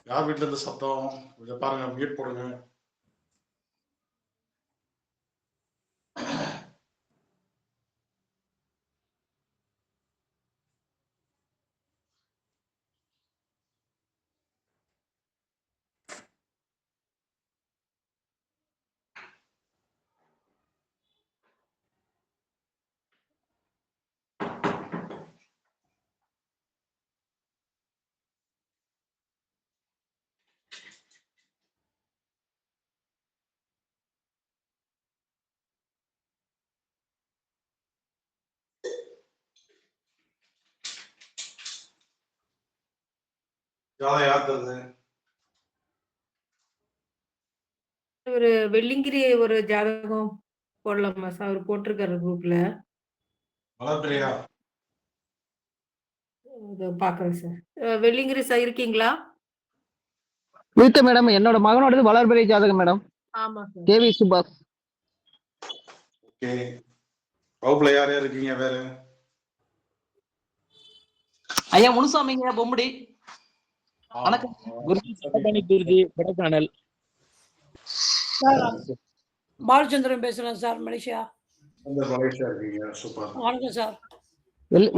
யார் வீட்டுல இருந்து சத்தம்? இதை பாருங்க, மியூட் போடுங்க. யார் தருது? ஒரு வெள்ளிங்கிரி ஒரு ஜாதகம் போடலாமா சார்? அவர் போட்டிருக்காரு குரூப்ல. வளர்பிரியா பாக்குறேன் சார். வெள்ளிங்கிரி சார் இருக்கீங்களா? வீட்டு மேடம், என்னோட மகனோடது வளர்பிறை ஜாதகம் மேடம். ஆமா சார். கேவி சுபாஷ். ஓகே, வகுப்புல யார் யார் இருக்கீங்க வேற? ஐயா முனுசாமிங்க பொம்படி. வணக்கம் குருஜி கொடைக்கானல். பாலச்சந்திரன் பேசுறேன் சார், மலேசியா. மலேசியா இருக்கீங்க, சூப்பர். வணக்கம் சார்.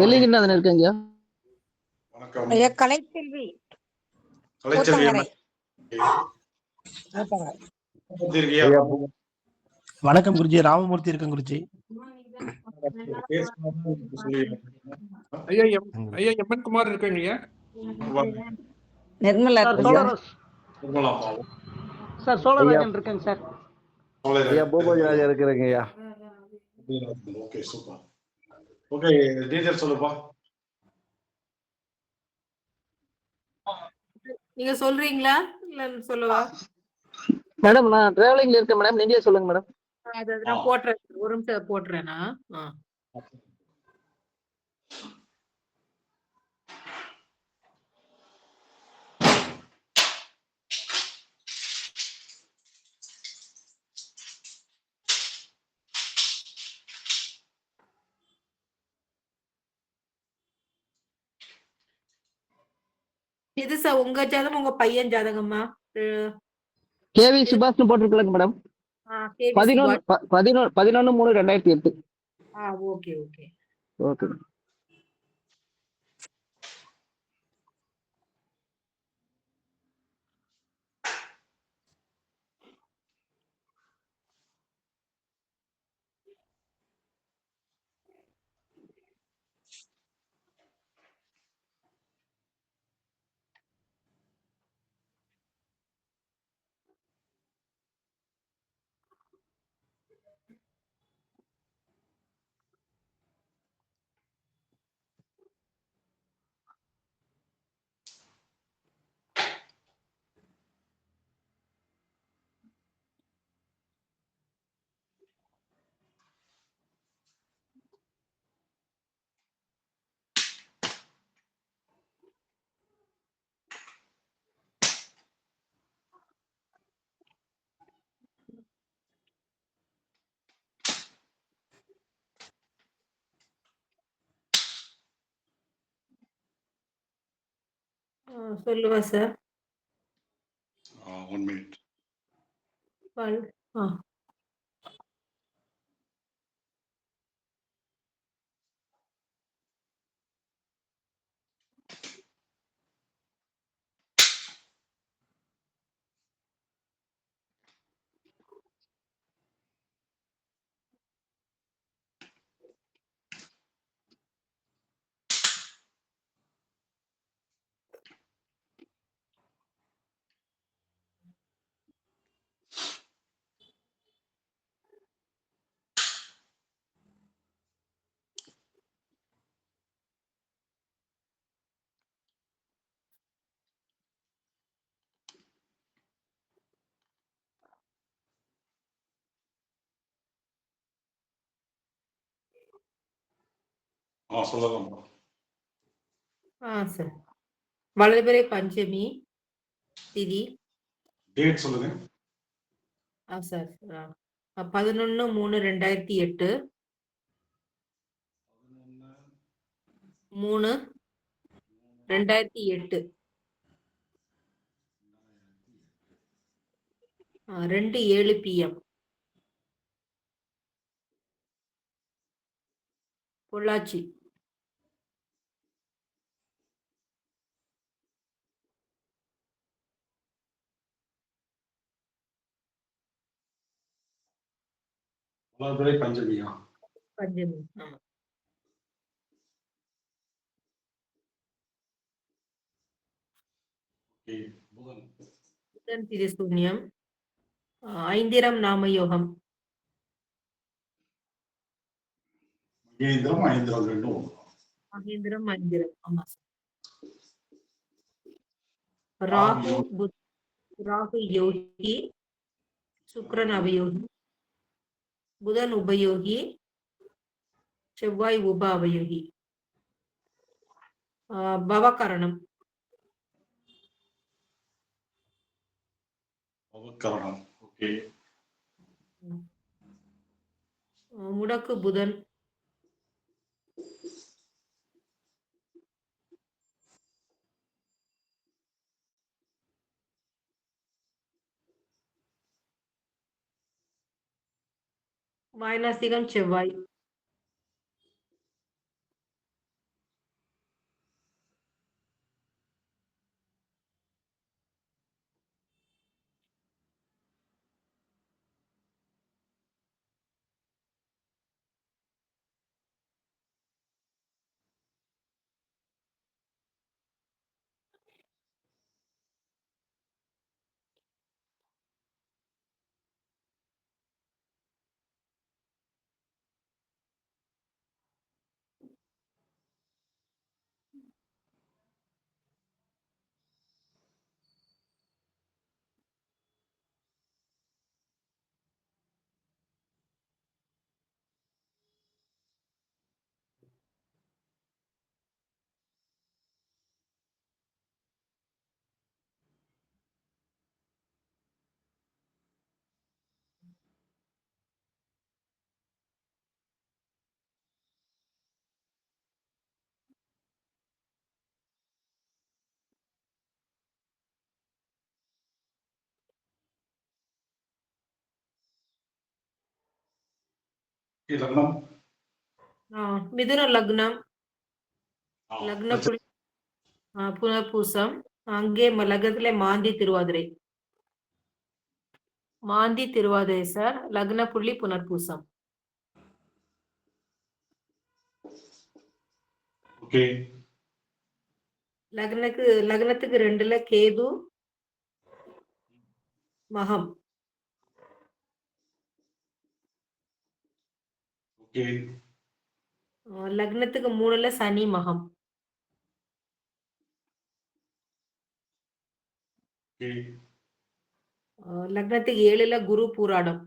வெள்ளிங்கிரிநாதன் இருக்கீங்க. வணக்கம் ஐயா கலைச்செல்வி. வணக்கம் குருஜி, ராமமூர்த்தி இருக்கேன் குருஜி. ஐயா எம்என் குமார் இருக்கீங்க. நிர்மலா சார், சோழராஜன் இருக்கேங்க சார். ஐயா பூபதிராஜா இருக்கிறேங்க ஐயா. Okay, super. ஓகே, டீடைல் சொல்லுப்பா. நீங்க சொல்றீங்களா இல்ல சொல்லவா? மேடம், நான் டிராவலிங்ல இருக்கேன் மேடம், நீங்களே சொல்லுங்க மேடம். அது நான் போட்டுறேன், ஒரு நிமிஷம் போட்டுறேன்னா. இது சார் உங்க ஜாதகம், உங்க பையன் ஜாதகமா? கேவி சுபாஷ்னு போட்டிருக்கலங்க மேடம். 11/3/2008. Okay okay okay. சொல்லுவா சார். 1 minute. சொல்லலாம் சார். வளர்பிறை பஞ்சமி திதி. டேட் சொல்லுங்க. சார் 11/3/2008. 3 2008. 2:07 PM. பொள்ளாச்சி. வளர்பிறை பஞ்சமியா? பஞ்சமி. ஆமா. ஓகே. புதன். புதன் திரிசூன்யம். ஐந்திரம் நாமயோகம். மகேந்திரம் ஐந்திரம் ரெண்டும் ஒன்று. மகேந்திரம் ஐந்திரம். ஆமா. ராகு ராகு யோகி, சுக்கிரன் அவயோகி, புதன் உபயோகி, செவ்வாய் உப அவயோகி. பவகரணம். அவகரணம். ஓகே. முடக்கு புதன். வைநாசிகம் செவ்வாய். லக்னம். மிதுன லக்னம். லக்ன புனர்பூசம். அங்கே லக்னத்திலே மாந்தி திருவாதிரை. மாந்தி திருவாதிரை சார். லக்ன புள்ளி புனர்பூசம். ஓகே. லக்னத்துக்கு 2ல கேது மகம். ஓகே. லக்னத்துக்கு 3ல சனி மகம். ஓகே. லக்னத்துக்கு 7ல குரு பூராடம்.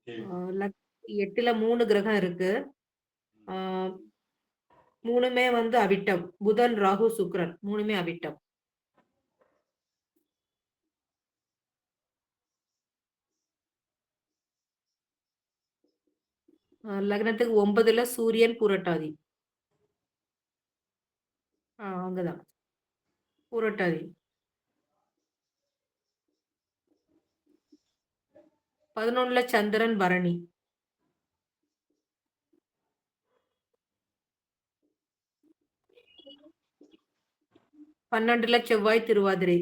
ஓகே. 8ல 3 கிரகம் இருக்கு. 3மே அவிட்டம். புதன் ராகு சுக்கிரன் 3மே அவிட்டம். லக்னத்துக்கு 9ல சூரியன் புரட்டாதி. அங்கதான் புரட்டாதி. 11ல சந்திரன் பரணி. 12ல செவ்வாய் திருவாதிரை.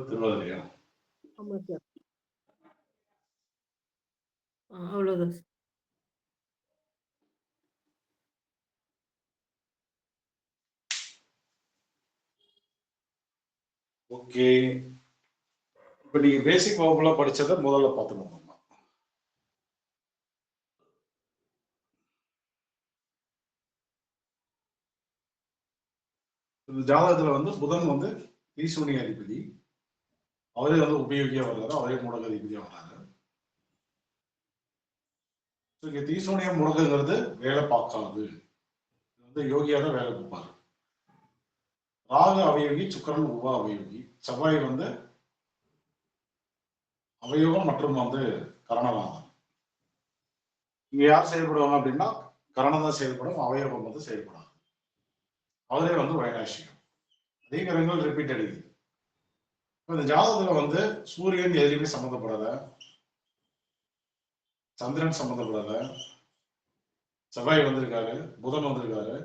திருவாதிரையா? ஆமா சார். அவ்வளவுதான். ஓகே. இப்ப நீங்க பேசிக் வகுப்புல படிச்சதை முதல்ல பார்த்துக்கணும். இந்த ஜாதகத்துல புதன் ஈஸ்வனிய அதிபதி. அவரே உபயோகியா வர்றாரு. அவரே முடக்க அதிபதியா வர்றாரு. ஈஸ்வனிய முடக்குங்கிறது வேலை பார்க்காது. யோகியா தான் வேலை பார்ப்பாரு. ராகு அவயோகி, சுக்கிரன் உப அவயோகி, செவ்வாய் வந்து அவயோகம் மற்றும் வந்து கரணநாதன். இங்க யார் செயல்படுவாங்க அப்படின்னா கரணம் தான் செயல்படும், அவயோகம் வந்து செயல்படாது. அவரே வந்து வைநாசிகம். அதே கிரகங்கள் ரிப்பீட் அடிக்குது. இந்த ஜாதகத்துல வந்து சூரியன் எதுலையுமே சம்மந்தப்படல, சந்திரன் சம்மந்தப்படல, செவ்வாய் வந்திருக்காரு, புதன் வந்திருக்காரு,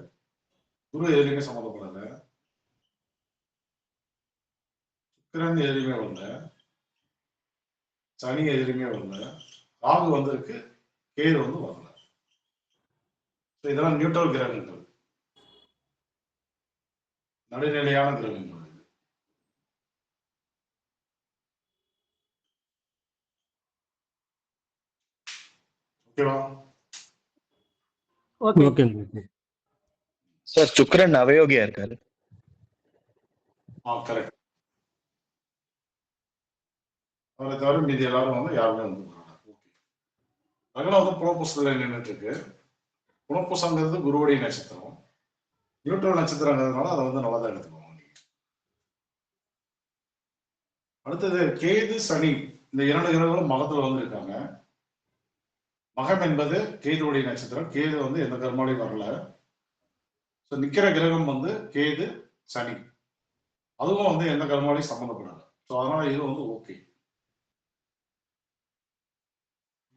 குரு எதுலையுமே சம்மந்தப்படல, சுக்கிரன் எதுலையுமே வரல, சனி எதுலையுமே வரல, ராகு வந்திருக்கு, கேது வந்து வரல. இதெல்லாம் நியூட்ரல் கிரகங்கள், நடுநிலையான கிரகங்கள். ஓகேவா? ஓகே. ஓகே குருஜி. சார் சுக்கிரன் அவயோகியா இருக்காரு. கரெக்ட். அவரை தவிர மீதி எல்லாரும் வந்து யாருமே வந்து ஓகே. அதனால வந்து புனப்பூசத்துல நின்றுட்டு இருக்கு. புனப்பூசங்கிறது குருவுடைய நட்சத்திரம், நியூட்ரல் நட்சத்திரங்கிறதுனால அதை வந்து நல்லா தான் எடுத்துக்கோங்க நீங்க. அடுத்தது கேது சனி, இந்த 2 கிரகங்களும் மகத்துல வந்து இருக்காங்க. மகம் என்பது கேதுவுடைய நட்சத்திரம், கேது வந்து எந்த கர்மாலையும் வரல. நிக்கிற கிரகம் வந்து கேது சனி, அதுவும் வந்து எந்த கர்மாலையும் சம்மந்தப்படாது. ஸோ அதனால இது வந்து ஓகே.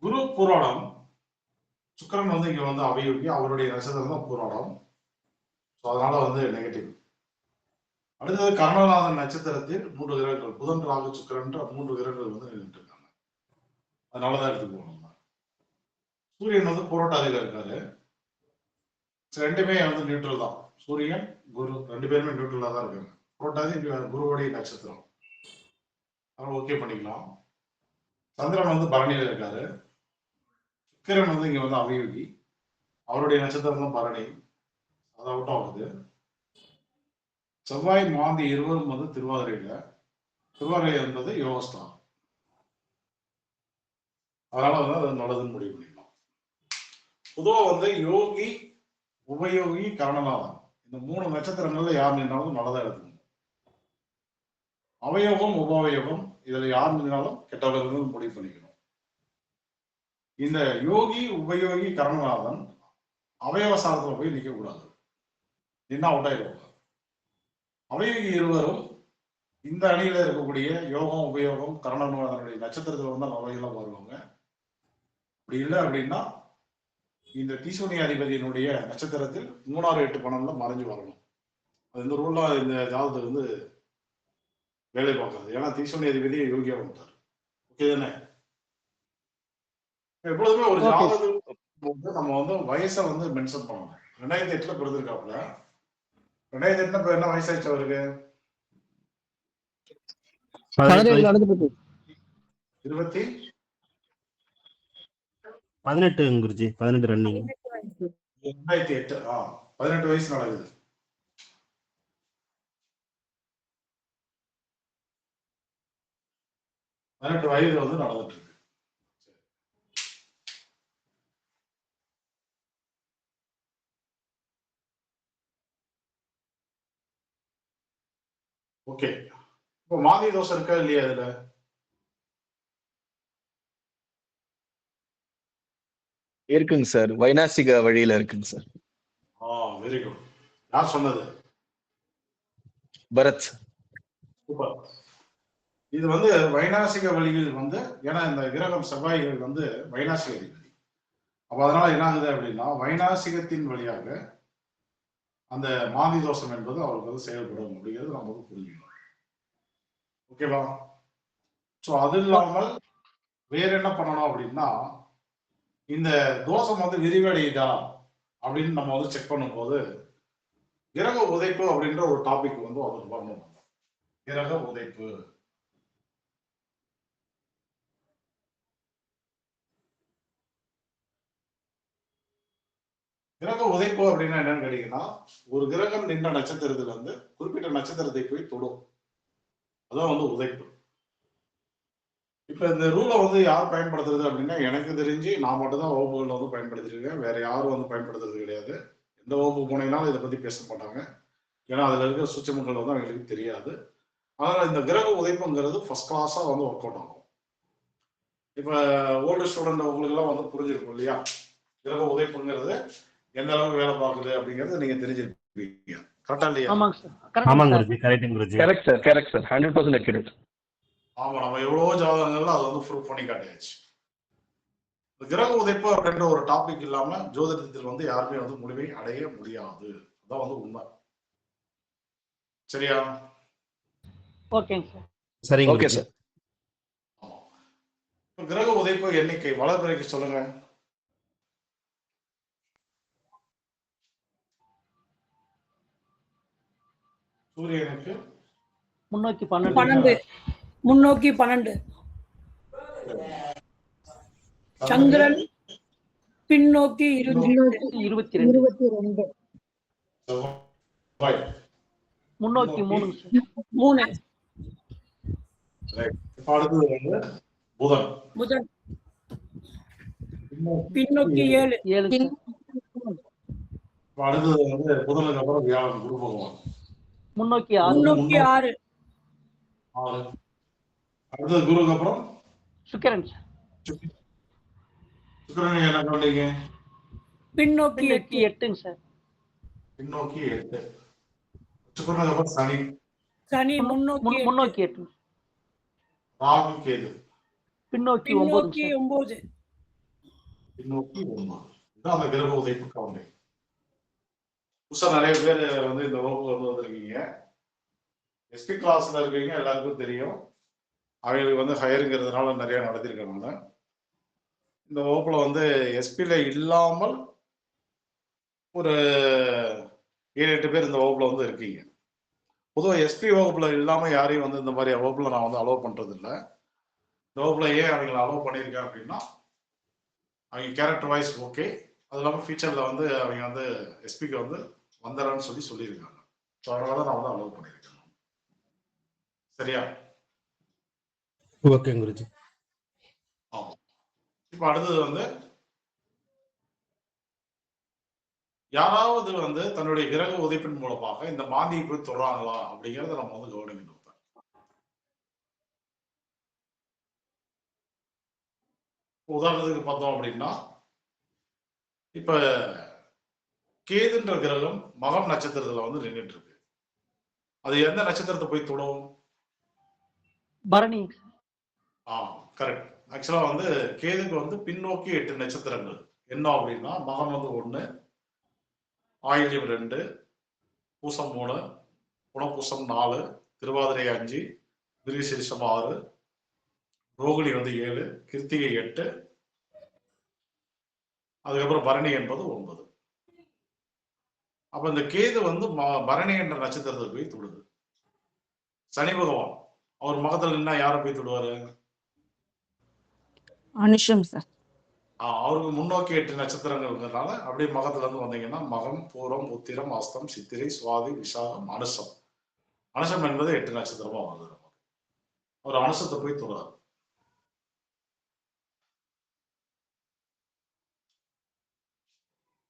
குரு புராணம், சுக்கிரன் வந்து இங்க வந்து அவயோகி, அவருடைய நட்சத்திரம் தான் புராணம். ஸோ அதனால வந்து நெகட்டிவ். அடுத்தது கர்ணநாதன் நட்சத்திரத்தில் 3 கிரகங்கள், புதன் ராகு சுக்கிரன் 3 கிரகங்கள் வந்து நின்றுட்டு இருக்காங்க. அதனாலதான் எடுத்துக்குவோம் நம்ம. சூரியன் வந்து புரோட்டாதியில இருக்காரு. ரெண்டுமே வந்து நியூட்ரல் தான். சூரியன் குரு 2 பேருமே நியூட்ரலா தான் இருக்காங்க. புரோட்டாதி குருவுடைய நட்சத்திரம், அதனால ஓகே பண்ணிக்கலாம். சந்திரன் வந்து பரணியில இருக்காரு. சுக்கிரன் வந்து இங்க வந்து அவயோகி, அவருடைய நட்சத்திரம் தான் பரணி, அது அவுட் ஆகுது. செவ்வாய் மாந்தி இருவரும் வந்து திருவாதிரையில, திருவாதிரை என்பது யோகஸ்தான், அதனால வந்து அது நல்லதுன்னு முடிவு பண்ணிக்கலாம். பொதுவா வந்து யோகி, உபயோகி, கரணநாதன் இந்த 3 நட்சத்திரங்கள்ல யார் நின்றாலும் நல்லதா எடுக்கணும். அவயோகம் உபயோகம் இதுல யார் நின்றாலும் கெட்டவர்கள் முடிவு பண்ணிக்கணும். இந்த யோகி உபயோகி கரணநாதன் அவயவசாரத்துல போய் நிக்க கூடாது, நின்னா அவுட் ஆயிடுவாங்க. அவயோகி இருவரும் இந்த அணியில இருக்கக்கூடிய யோகம் உபயோகம் கரணநாதனுடைய நட்சத்திரத்துல வந்து அவையெல்லாம் வருவாங்க. அப்படி இல்லை அப்படின்னா இந்த தீசூனி அதிபதியினுடைய நட்சத்திரத்தில் 3, 6, 8, 12 மறைஞ்சு வரணும். அது இந்த ரூல்ல இந்த ஜாதகத்துக்கு வந்து வேலை பார்க்காது. ஏன்னா தீசூனி அதிபதி யோகியா வந்துட்டார். ஓகே தானே? எப்பொழுதுமே ஒரு ஜாதகத்துக்கு நம்ம வந்து வயசை வந்து மென்ஷன் பண்ணணும். 2008 பிறந்திருக்காப்புல, 2008 இப்ப என்ன வயசாச்சு அவருக்கு? 18 குருஜி, 18 ரன்னிங். 2008 18 வயசு நடக்குது. வயது வந்து நடந்துட்டு இருக்கு. ஓகே. இப்போ மாதி தோசை இருக்கா இல்லையா இதுல? இருக்குங்க சார், வைநாசிக வழியில இருக்குங்க சார். Very good. யார் சொன்னது? பரத். சூப்பர். இது வந்து வைநாசிக வழியில் வந்து, ஏன்னா இந்த கிரகம் செவ்வாய்கள் வந்து வைநாசிக அதிபதி. அப்ப அதனால என்ன ஆகுது அப்படின்னா வைநாசிகத்தின் வழியாக அந்த மாதி தோஷம் என்பது அவருக்கு வந்து செயல்படும் அப்படிங்கிறது நம்ம வந்து புரிஞ்சுக்கணும். ஓகேவா? ஸோ அது இல்லாமல் வேற என்ன பண்ணணும் அப்படின்னா, இந்த தோஷம் வந்து விரிவடையுதா அப்படின்னு நம்ம வந்து செக் பண்ணும்போது கிரக உதைப்பு அப்படின்ற ஒரு டாபிக் வந்து அவருக்கு வரணும். கிரக உதைப்பு, கிரக உதைப்பு அப்படின்னா என்னன்னு கேட்டீங்கன்னா, ஒரு கிரகம் நின்ற நட்சத்திரத்துல வந்து குறிப்பிட்ட நட்சத்திரத்தை போய் தொடும், அதான் வந்து உதைப்பு. இப்ப இந்த ரூலை வந்து யார் பயன்படுத்துறது அப்படின்னா, எனக்கு தெரிஞ்சு நான் மட்டும் தான் வகுப்புகளில் வந்து பயன்படுத்திருக்கேன். வேற யாரும் வந்து பயன்படுத்துறது கிடையாது. எந்த வகுப்பு போனீங்கன்னாலும் இதை பத்தி பேச மாட்டாங்க. ஏன்னா அதுல இருக்கிற சூட்சமங்கள் வந்து அவங்களுக்கு தெரியாது. அதனால இந்த கிரக உதைப்புங்கிறது ஃபர்ஸ்ட் கிளாஸா வந்து ஒர்க் அவுட் ஆகும். இப்ப ஓல்டு ஸ்டூடெண்ட் உங்களுக்கு எல்லாம் வந்து புரிஞ்சிருக்கும் இல்லையா? கிரக உதைப்புங்கிறது எந்த அளவுக்கு வேலை பார்க்குது அப்படிங்கறது நீங்க தெரிஞ்சிருப்பீங்க. கரெக்டா இல்லையா? ஆமாங்க சார். ஆமாங்க கரெக்ட் சார். குருஜி, கரெக்டுங்க குருஜி. Correct sir 100% accurate. ஆமா, நம்ம எவ்வளவோ ஜாதகங்கள்ல அதை வந்து ப்ரூவ் பண்ணி காட்டியாச்சு. இந்த கிரக உதைப்பு அப்படின்ற ஒரு டாபிக் இல்லாம ஜோதிடத்தில் வந்து யாருமே வந்து முழுமை அடைய முடியாது. அதான் வந்து உண்மை. சரியா? ஓகேங்க சார். சரிங்க ஓகே குருஜி. சார். ஆமா. இப்ப கிரக உதைப்பு எண்ணிக்கை வளர்பிறைக்கு சொல்லுங்க. சூரியனுக்கு முன்னோக்கி 12. 12. முன்னோக்கி 12. சந்திரன் பின்னோக்கி 22. செவ்வாய் முன்னோக்கி 3ங்க சார். 3. Right. இப்ப அடுத்தது வந்து புதன் புதன் பின்னோக்கி 7. 7 சார். இப்ப அடுத்தது வந்து புதனுக்கு அப்புறம் வியாழன் குரு பகவான் முன்னோக்கி 6. முன்னோக்கி 6. 6. அடுத்தது குருவுக்கு அப்புறம் சுக்கிரன் சார். சுக்கிரன் என்ன பண்ணீங்க? பின்னோக்கி பின்னோக்கி 8. 8ங்க சார். பின்னோக்கி 8. சுக்கிரனுக்கு அப்புறம் சனி, சனி முன்னோக்கி முன்னோக்கி 8. ராகு, கேது பின்னோக்கி 9ங்க பின்னோக்கி சார். 9. பின்னோக்கி 9. இதான் அந்த கிரக உதைப்பு கவுண்டை. புதுசா நிறைய பேர் வந்து இந்த வகுப்பு வந்து வந்திருக்கீங்க. எஸ்பி கிளாஸ்ல இருக்கீங்க, எல்லாருக்கும் தெரியும். அவங்களுக்கு வந்து ஹையருங்கிறதுனால நிறைய நடத்திருக்காங்க. இந்த வகுப்புல வந்து எஸ்பில இல்லாமல் ஒரு 7-8 பேர் இந்த வகுப்புல வந்து இருக்கீங்க. பொதுவாக எஸ்பி வகுப்புல இல்லாம யாரையும் வந்து இந்த மாதிரி வகுப்புல நான் வந்து அலோவ் பண்றது இல்லை. இந்த வகுப்புல ஏன் அவங்களை அலோவ் பண்ணியிருக்கேன் அப்படின்னா, அவங்க கேரக்டர் வைஸ் ஓகே, அது இல்லாமல் ஃபியூச்சர்ல வந்து அவங்க வந்து எஸ்பிக்கு வந்து வந்துடுறேன்னு சொல்லியிருக்காங்க. ஸோ அதனால தான் நான் வந்து அலோவ் பண்ணியிருக்கேன். சரியா? ஓகேங்க குருஜி. ஆமாம். இப்போ அடுத்தது வந்து யாராவது வந்து தன்னுடைய கிரக உதைப்பின் மூலமாக இந்த மாந்தியை போய் தொடுறாங்களா அப்படிங்கிறத நம்ம வந்து கவனிக்கணும். உதாரணத்துக்கு பார்த்தோம் அப்படின்னா, இப்ப கேதுன்ற கிரகம் மகம் நட்சத்திரத்துல வந்து நின்றுட்டு இருக்கு. அது எந்த நட்சத்திரத்தை போய் தொடும்? பரணி. கரெக்ட். ஆக்சுவலா வந்து கேதுக்கு வந்து பின்னோக்கி 8 நட்சத்திரங்கள் என்ன அப்படின்னா, மகம் வந்து 1, ஆயில்யம் 2, பூசம் 3, புனப்பூசம் 4, திருவாதிரை 5, மிருகசீரிஷம் 6, ரோகிணி வந்து 7, கிருத்திகை 8, அதுக்கப்புறம் பரணி என்பது 9. அப்ப இந்த கேது வந்து பரணி என்ற நட்சத்திரத்தை போய் தொடுது. சனி பகவான் அவர் மகத்துல நின்னா யாரை போய் தொடுவாரு? அனுஷம் சார். அவருக்கு முன்னோக்கி 8 நட்சத்திரங்கள்னால அப்படியே மகத்துல இருந்து வந்தீங்கன்னா மகம், பூரம், உத்திரம், அஸ்தம், சித்திரை, சுவாதி, விசாகம், அனுசம். அனுசம் என்பது 8 நட்சத்திரமா வருது. அவர் அனுசத்தை போய் தொடுறாரு.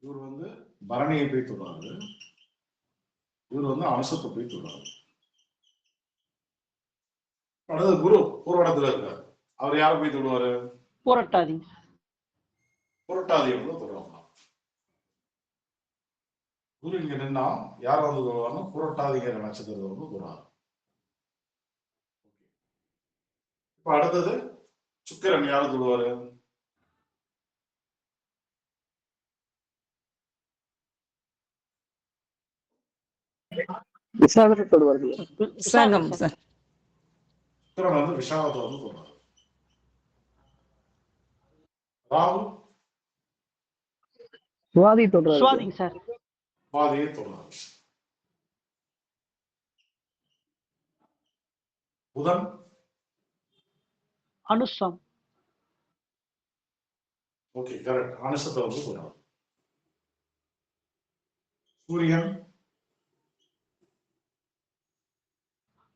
இவர் வந்து பரணியை போய் தொடுறாரு. இவர் வந்து அனுசத்தை போய் தொடுறாரு. அடுத்தது குரு பூர்வடத்துல இருக்காரு. அவர் யாரை போய் தொடுவாரு? புரட்டாதி. புரட்டாதியை வந்து தொடுவாங்க. குரு இங்க நின்னா யார வந்து தொடுவாருன்னா புரட்டாதிங்கிற நட்சத்திரத்தை வந்து தொடுறாரு. இப்ப அடுத்தது சுக்கிரன் யாரை தொடுவாரு? விசாகத்தை தொடுவார்கள். விசாகம் சார். சுக்கிரன் வந்து விசாகத்தை வந்து தொடுறாரு. ராகு சுவாதி தொடுவார்கள். சுவாதிங்க சார். சுவாதியை தொடுறாரு. புதன் அனுஷம். Okay correct. அனுசத்தை வந்து தொடுறாரு. சூரியன்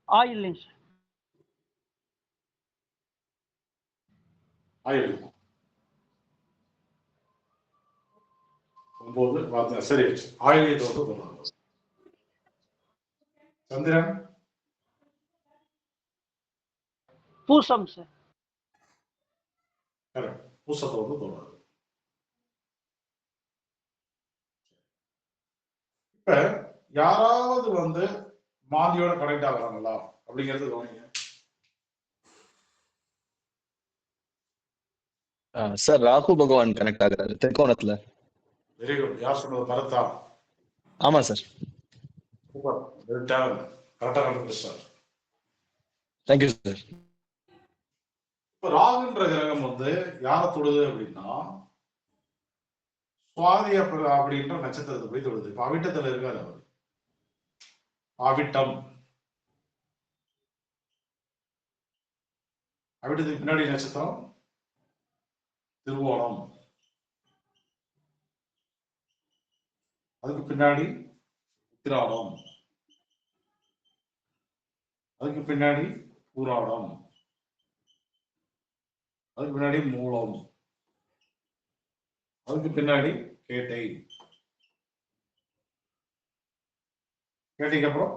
ஆயில்யம் சார். ஆயுள் 9 சரி ஆயுளியத்தை வந்து தொடுறாரு. சந்திரன் பூசம் சார். கரெக்ட். பூசத்தை வந்து தொடுறாரு. இப்ப யாராவது வந்து மாந்தியோட கனெக்ட் ஆகுறாங்களா அப்படிங்கிறது கவனிங்க. சார் ராகு பகவான் கனெக்ட் ஆகுறாரு திரிகோணத்துல. Very good. யார் சொன்னது? பரத்தா. ஆமா சார். சூப்பர். Very talent. கரெக்டா கண்டுபிடிச்சார். Thank you sir. இப்ப ராகுன்ற கிரகம் வந்து யாரை தொடுது அப்படின்னா சுவாதி அப்படின்ற நட்சத்திரத்தை போய் தொடுது. இப்ப அவிட்டத்துல இருக்காரு அவர். அவிட்டம். அவிட்டத்துக்கு பின்னாடி நட்சத்திரம் திருவோணம். அதுக்கு பின்னாடி உத்திராடம். அதுக்கு பின்னாடி பூராடம். அதுக்கு பின்னாடி மூலம். அதுக்கு பின்னாடி கேட்டை. கேட்டைக்கு அப்புறம்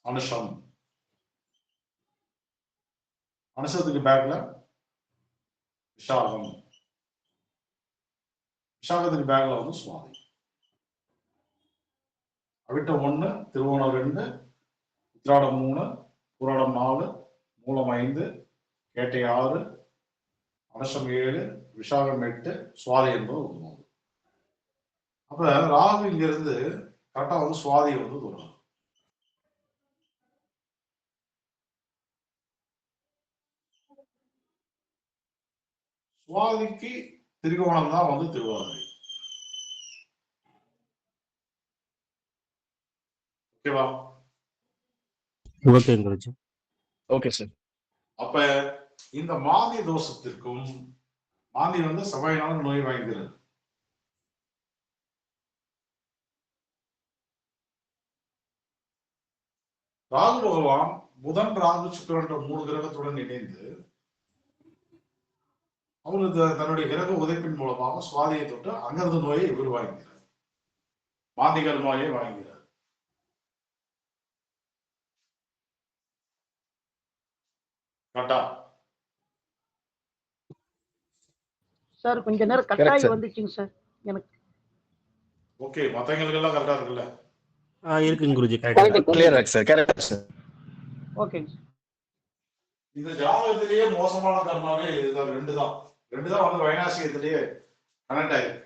அனுஷம். அனுஷத்துக்கு பேக்ல விஷாகம். விஷாகத்துக்கு பேக்ல வந்து சுவாதி. அவிட்டம் 1, திருவோணம் 2, உத்திராடம் 3, பூராடம் 4, மூலம் 5, கேட்டை 6, அனுஷம் 7, விஷாகம் 8, சுவாதி என்பது 9. அப்ப ராகு இங்க இருந்து கரெக்டா வந்து சுவாதியை வந்து தொடரும். சுவாதிக்கு திரிகோணம் தான் வந்து திருவாதிரை. ஓகேவா? ஓகே குருஜி. Okay sir. அப்ப இந்த மாந்தி தோஷத்திற்கும் மாந்தி வந்து செவ்வாயினால நோய் வாய்க்கிறது. ராகு பகவான் புதன் ராகு சுக்கிரன் 3 கிரகத்துடன் இணைந்து அவருக்கு தன்னுடைய கிரக உதைப்பின் மூலமாக சுவாதியை தொட்டு அங்கிருந்து நோயை இவர் வாங்குகிறார். மாந்திகள் நோயை வாங்குகிறார். கரெக்டா? சார் கொஞ்ச நேரம் Correct, கட்டாயி sir. வந்துச்சுங்க சார் எனக்கு. ஓகே. மத்தவங்களுக்கு எல்லாம் கரெக்டா இருக்குல்ல? இருக்குங்க குருஜி. கரெக்டா. கிளியர் ஆச்சு சார். Correct sir. ஓகேங்க சார். இந்த ஜாதகத்திலேயே மோசமான கர்மாவே இதுதான். 2 தான். 2 தான் வந்து வைநாசிகத்திலேயே கனெக்ட் ஆயிருக்கு.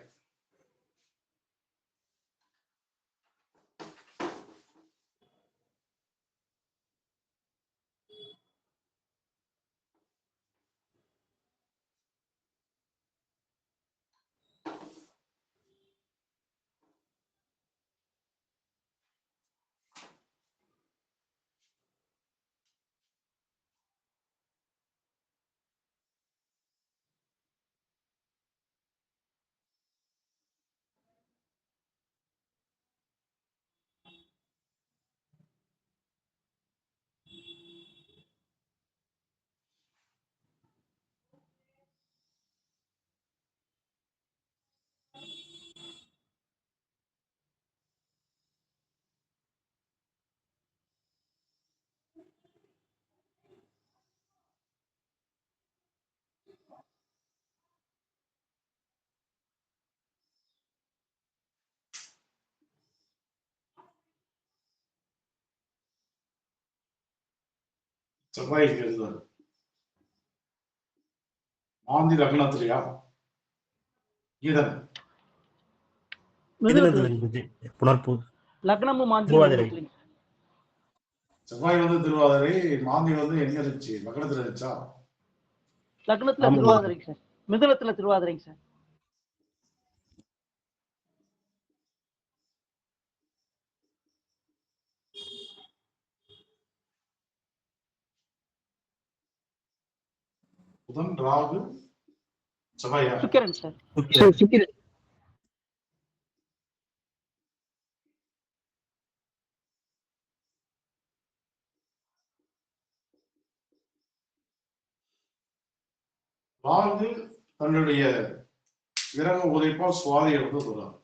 செவ்வாய் எழுதுவார். மாந்தி லக்னத்திலையா? ஈதன். மிதுனத்துல குருஜி. புனர்பூ. லக்னமும் மாந்தி திருவாதிரை. செவ்வாய் வந்து திருவாதிரை. மாந்தி வந்து எங்க இருந்துச்சு? லக்னத்துல இருந்துச்சா? லக்னத்துல ஆமா. திருவாதிரைங்க சார். மிதுனத்துல திருவாதிரைங்க சார். புதன் ராகு செவ்வாயா? சுக்கிரன் சார். சுக்கிரன். ராகு தன்னுடைய கிரக உதைப்பால் சுவாதியை வந்து சொல்றார்.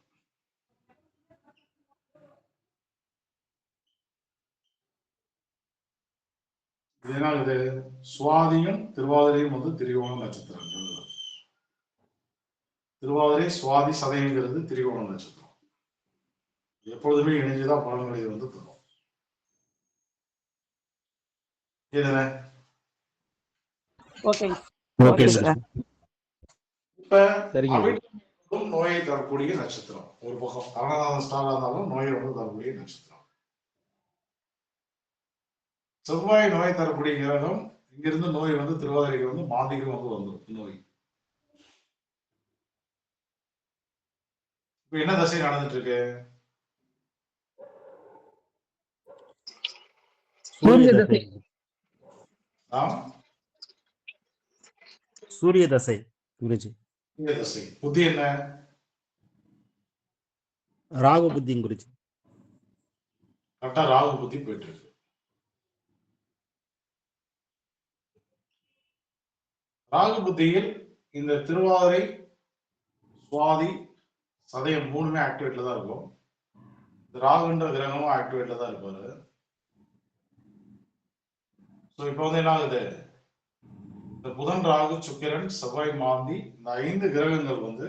இது என்ன இது சுவாதியும் திருவாதிரையும் வந்து திரிகோண நட்சத்திரங்கள். திருவாதிரை சுவாதி சதயங்கிறது திரிகோண நட்சத்திரம். எப்பொழுதுமே இணைஞ்சுதான் பலன்களை வந்து தரும். இதுல ஓகேங்க ஓகே ஓகே சார். சார். இப்ப சரிங்க. அவிட்டம் நோயை தரக்கூடிய நட்சத்திரம். ஒரு பக்கம் கரணநாதன் ஸ்டாரா இருந்தாலும் நோயை வந்து தரக்கூடிய நட்சத்திரம். செவ்வாய் நோய் தரக்கூடிய கிரகம். இங்கிருந்து நோய் வந்து திருவாதிரைக்கு வந்து மாதிரிக்கு வந்து வந்துடும் நோய். இப்ப என்ன தசை நடந்துட்டு இருக்கு? சூரிய தசை. ஆம், சூரிய தசை குருஜி. சூரிய தசை. புத்தி என்ன? ராகு புத்திங் குருஜி. கரெக்டா ராகு புத்தி போயிட்டு இருக்கு. ராகு புத்தியில் இந்த திருவாதிரை சுவாதி சதயம் மூணுமே ஆக்டிவேட்ல தான் இருக்கும். இந்த ராகுன்ற கிரகமும் ஆக்டிவேட்ல தான் இருப்பாரு. சோ இப்ப வந்து என்ன ஆகுது? இந்த புதன் ராகு சுக்கிரன் செவ்வாய் மாந்தி இந்த 5 கிரகங்கள் வந்து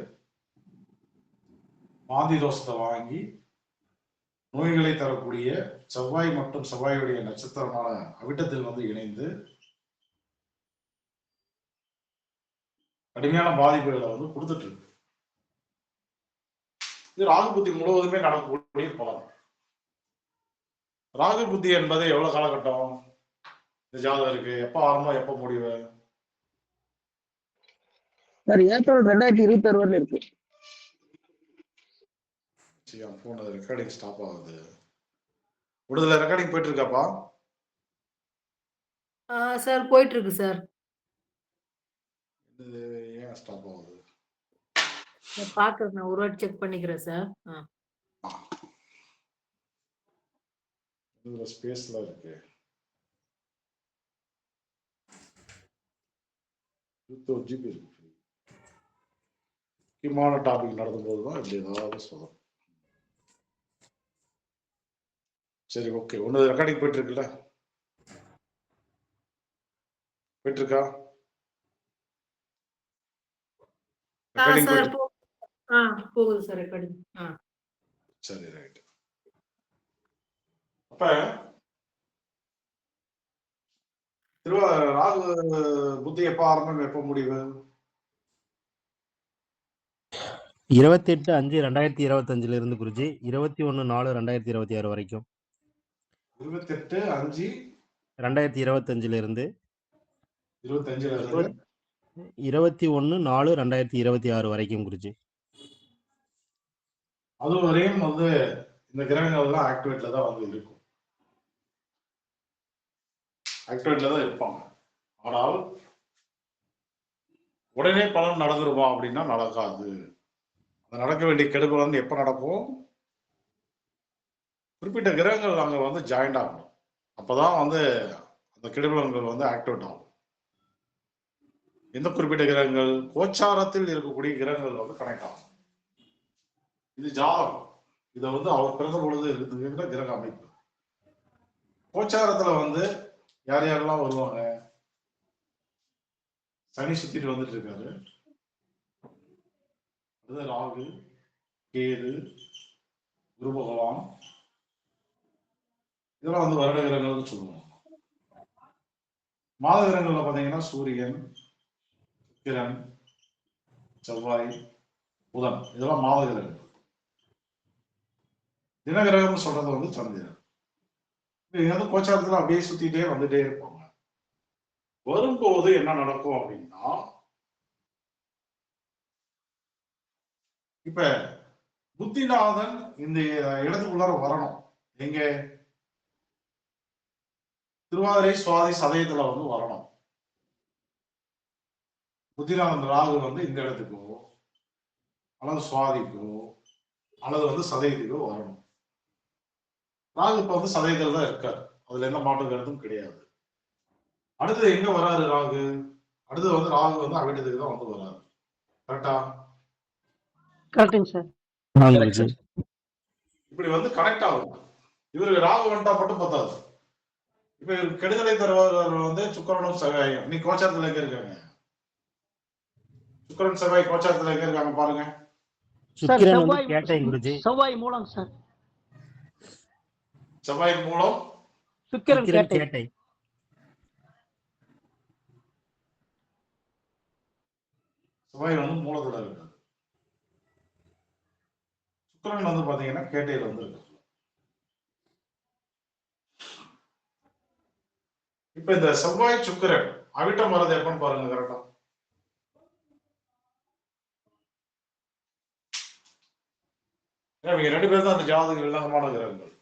மாந்தி தோஷத்தை வாங்கி நோய்களை தரக்கூடிய செவ்வாய் மற்றும் செவ்வாயுடைய நட்சத்திரமான அவிட்டத்தில் வந்து இணைந்து கடுமையான பாதிப்புகளை வந்து கொடுத்துட்டு இருக்கு. இது ராகு புத்தி முழுவதுமே நடக்கக்கூடிய பலன். ராகு புத்தி என்பது எவ்வளவு காலகட்டம் இந்த ஜாதகருக்கு? எப்ப ஆரம்பம் எப்ப முடிவு? சார் ஏப்ரல் 2026 வரல இருக்கு. போன ரெக்கார்டிங் ஸ்டாப் ஆகுது. விடுதலை ரெக்கார்டிங் போயிட்டு இருக்காப்பா? சார் போயிட்டு இருக்கு சார். இது ஏன் ஸ்டாப் ஆகுது? பாக்குறேன், நான் ஒரு வாட்டி செக் பண்ணிக்கிறேன் சார். இதுல ஸ்பேஸ்ல இருக்கு. 21 GB இருக்கு. முக்கியமான டாபிக் நடந்த போதுதான் இப்படி ஏதாவது சொல்லணும். சரி, ஓகே. ஒண்ணு ரெக்கார்டிங் போயிட்டு இருக்குல்ல? போயிட்டு இருக்கா? ரெக்கார்டிங் சார் போயிட்டு போகுது சார் ரெக்கார்டிங். சரி, ரைட். அப்ப ராகு புத்தி எப்ப ஆரம்பம் எப்ப முடிவு? 28/5/2025 இருந்து குருஜி 21/4/2026 வரைக்கும். 28/5/2025 இருந்து 25 21/4/2026 வரைக்கும் குருஜி. அது வரையும் வந்து இந்த கிரகங்கள் எல்லாம் ஆக்டிவேட்ல தான் வந்து இருக்கும். ஆக்டிவேட்ல தான் இருப்பாங்க. ஆனால் உடனே பலன் நடந்துருமா அப்படின்னா நடக்காது. அது நடக்க வேண்டிய கெடுபலன் எப்ப நடக்கும்? குறிப்பிட்ட கிரகங்கள் அங்க வந்து ஜாயிண்ட் ஆகணும். அப்பதான் வந்து அந்த கெடுபலன்கள் வந்து ஆக்டிவேட் ஆகும். எந்த குறிப்பிட்ட கிரகங்கள்? கோச்சாரத்தில் இருக்கக்கூடிய கிரகங்கள் வந்து கனெக்ட் ஆகும். இது ஜாதகம். இதை வந்து அவர் பிறந்த பொழுது இருக்கிற கிரக அமைப்பு. கோச்சாரத்துல வந்து யார் யாரெல்லாம் வருவாங்க? சனி சுத்திட்டு வந்துட்டு இருக்காரு. அது ராகு, கேது, குரு பகவான், இதெல்லாம் வந்து வருட கிரகங்கள்னு சொல்லுவாங்க. மாத கிரகங்கள்ல பாத்தீங்கன்னா சூரியன், சுக்கிரன், செவ்வாய், புதன், இதெல்லாம் மாத கிரகங்கள். தினகிரகம்னு சொல்றது வந்து சந்திரன். இவங்க வந்து கோச்சாரத்துல அப்படியே சுத்திட்டே வந்துட்டே இருப்பாங்க. வரும்போது என்ன நடக்கும் அப்படின்னா, இப்ப புத்திநாதன் இந்த இடத்துக்குள்ளார வரணும். எங்க? திருவாதிரை சுவாதி சதயத்துல வந்து வரணும். புத்திநாதன் ராகு வந்து இந்த இடத்துக்கோ அல்லது சுவாதிக்கோ அல்லது வந்து சதயத்துக்கோ வரணும். ராகு இப்ப வந்து சதயத்துல தான் இருக்காரு. அதுல எந்த மாற்று கருத்தும் கிடையாது. அடுத்தது எங்க வராரு ராகு? அடுத்தது வந்து ராகு வந்து அவிட்டத்துக்கு தான் வந்து வராரு. கரெக்டா? கரெக்டுங்க சார். இப்படி வந்து கனெக்ட் ஆகும். இவருக்கு ராகு வந்துட்டா மட்டும் பத்தாது. இப்ப இவருக்கு கெடுதலை தருபவர்கள் வந்து சுக்கிரனும் செவ்வாயும். நீ கோச்சாரத்துல எங்க இருக்காங்க? சுக்கிரன் செவ்வாய் கோச்சாரத்துல எங்க இருக்காங்க பாருங்க. சார் சுக்கிரன் வந்து கேட்டை குருஜி. செவ்வாய் மூலம் சார். செவ்வாய் மூலம் சுக்கிரன் சுக்கிரன் கேட்டை. கேட்டை. செவ்வாய் வந்து மூலத்துல இருக்காரு. சுக்கிரன் வந்து பாத்தீங்கன்னா கேட்டையில வந்து இருக்கு. இப்ப இந்த செவ்வாய் சுக்கிரன் அவிட்டம் வர்றது எப்பன்னு பாருங்க கரெக்டா. இவங்க 2 பேரும் தான் அந்த ஜாதகம் இல்லாதமான கிரகங்கள்.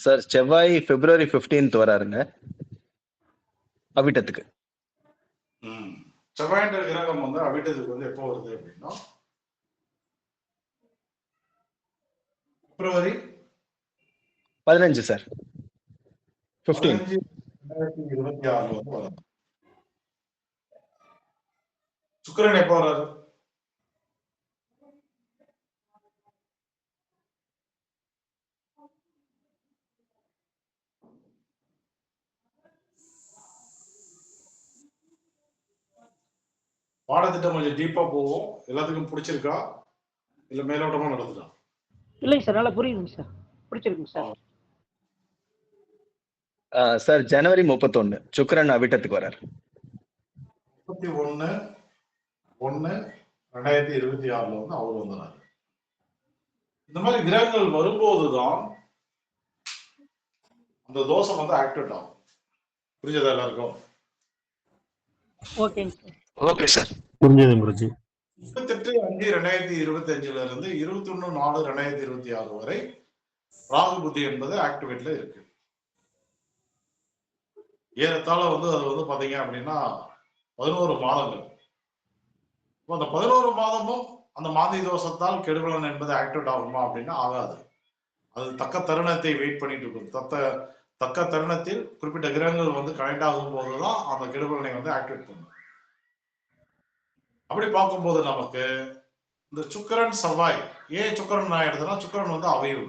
சார் செவ்வாய் பிப்ரவரி 15th வராருங்க அவிட்டத்துக்கு. செவ்வாய்ன்ற கிரகம் வந்து அவிட்டத்துக்கு வந்து எப்போ வருது அப்படின்னா பிப்ரவரி 15 சார். 15. 2026 வந்து வரும். சுக்கிரன் எப்போ வராது? பாடத்திட்டம் கொஞ்சம் டீப்பா போவோம். எல்லாத்துக்கும் பிடிச்சிருக்கா இல்ல மேலோட்டமா நடந்துட்டா? இல்லைங்க சார், நல்லா புரியுதுங்க சார், பிடிச்சிருக்குங்க சார். சார் ஜனவரி 31 சுக்கிரன் அவிட்டத்துக்கு வராரு. 31/1/2026 வந்து அவர் வந்துறாரு. இந்த மாதிரி கிரகங்கள் வரும்போதுதான் அந்த தோஷம் வந்து ஆக்டிவேட் ஆகும். புரிஞ்சதா எல்லாருக்கும்? ஓகேங்க சார். Okay sir. புரிஞ்சது குருஜி. 28/5/2025 இருந்து 21/4/2026 வரை ராகு புத்தி என்பது ஆக்டிவேட்ல இருக்கு. ஏறத்தாழ வந்து அது வந்து பாத்தீங்க அப்படின்னா 11 மாதங்கள். அந்த 11 மாதமும் அந்த மாந்தி தோஷத்தால் கெடுபலன் என்பது ஆக்டிவேட் ஆகுமா அப்படின்னா ஆகாது. அது தக்க தருணத்தை வெயிட் பண்ணிட்டு இருக்கும். தக்க தருணத்தில் குறிப்பிட்ட கிரகங்கள் வந்து கனெக்ட் ஆகும் போதுதான் அந்த கெடுபலனை வந்து ஆக்டிவேட் பண்ணும். அப்படி பார்க்கும்போது நமக்கு இந்த சுக்கிரன் செவ்வாய், ஏன் சுக்கிரன் நான் எடுத்தேன்னா சுக்கிரன் வந்து அவயவு.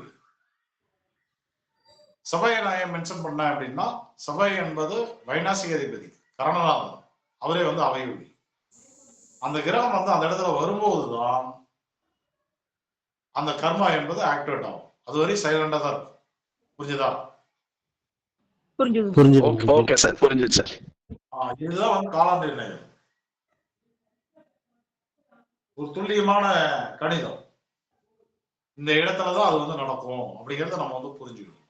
செவ்வாயை நான் ஏன் மென்ஷன் பண்ணேன் அப்படின்னா செவ்வாய் என்பது வைநாசிக அதிபதி, கரணநாதன், அவரே வந்து அவயவு. அந்த கிரகம் வந்து அந்த இடத்துல வரும்போதுதான் அந்த கர்மா என்பது ஆக்டிவேட் ஆகும். அதுவரை சைலண்டா தான் இருக்கும். புரிஞ்சுதா? புரிஞ்சுது. ஓகே சார், புரிஞ்சுது சார். இதுதான் வந்து கால நிர்ணயம். ஒரு துல்லியமான கணிதம். இந்த இடத்துலதான் அது வந்து நடக்கும் அப்படிங்கறத நம்ம வந்து புரிஞ்சுக்கணும்.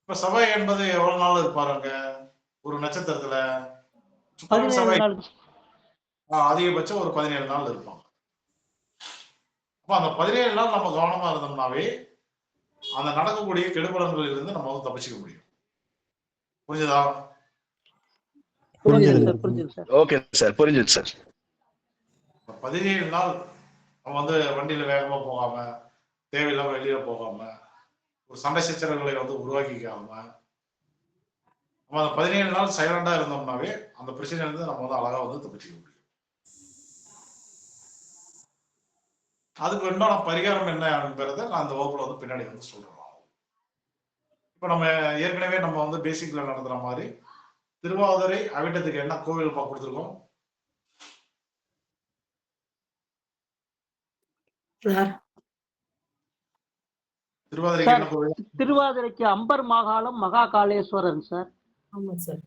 இப்ப செவ்வாய் என்பது எவ்வளவு நாள் இருப்பாருங்க ஒரு நட்சத்திரத்துல? செவ்வாய் அதிகபட்சம் ஒரு 17 நாள் இருப்பாங்க. அப்ப அந்த 17 நாள் நம்ம கவனமா இருந்தோம்னாவே அந்த நடக்கக்கூடிய கெடுபலன்களில் இருந்து நம்ம வந்து தப்பிச்சுக்க முடியும். புரிஞ்சுதா? புரிஞ்சுது சார். ஓகே சார், புரிஞ்சுது சார். 17 நாள் நம்ம வந்து வண்டியில வேகமா போகாம, தேவையில்லாம வெளியில போகாம, ஒரு சண்டை சச்சரவுகளை வந்து உருவாக்கிக்காம நம்ம அந்த 17 நாள் சைலண்டா இருந்தோம்னாவே அந்த பிரச்சனையில இருந்து நம்ம வந்து அழகா வந்து தப்பிச்சுக்க முடியும். அதுக்கு உண்டான பரிகாரம் என்னங்கிறத நான் அந்த வகுப்புல வந்து பின்னாடி வந்து சொல்றேன். இப்ப நம்ம ஏற்கனவே நம்ம வந்து பேசிக்ல நடத்துற மாதிரி திருவாதிரை அவிட்டத்துக்கு என்ன கோவில் கொடுத்துருக்கோம்? திருவாதிரைக்கு என்ன கோவில்? திருவாதிரைக்கு அம்பர் மாகாளம் மகா காளேஸ்வரன் சார். ஆமா சார்.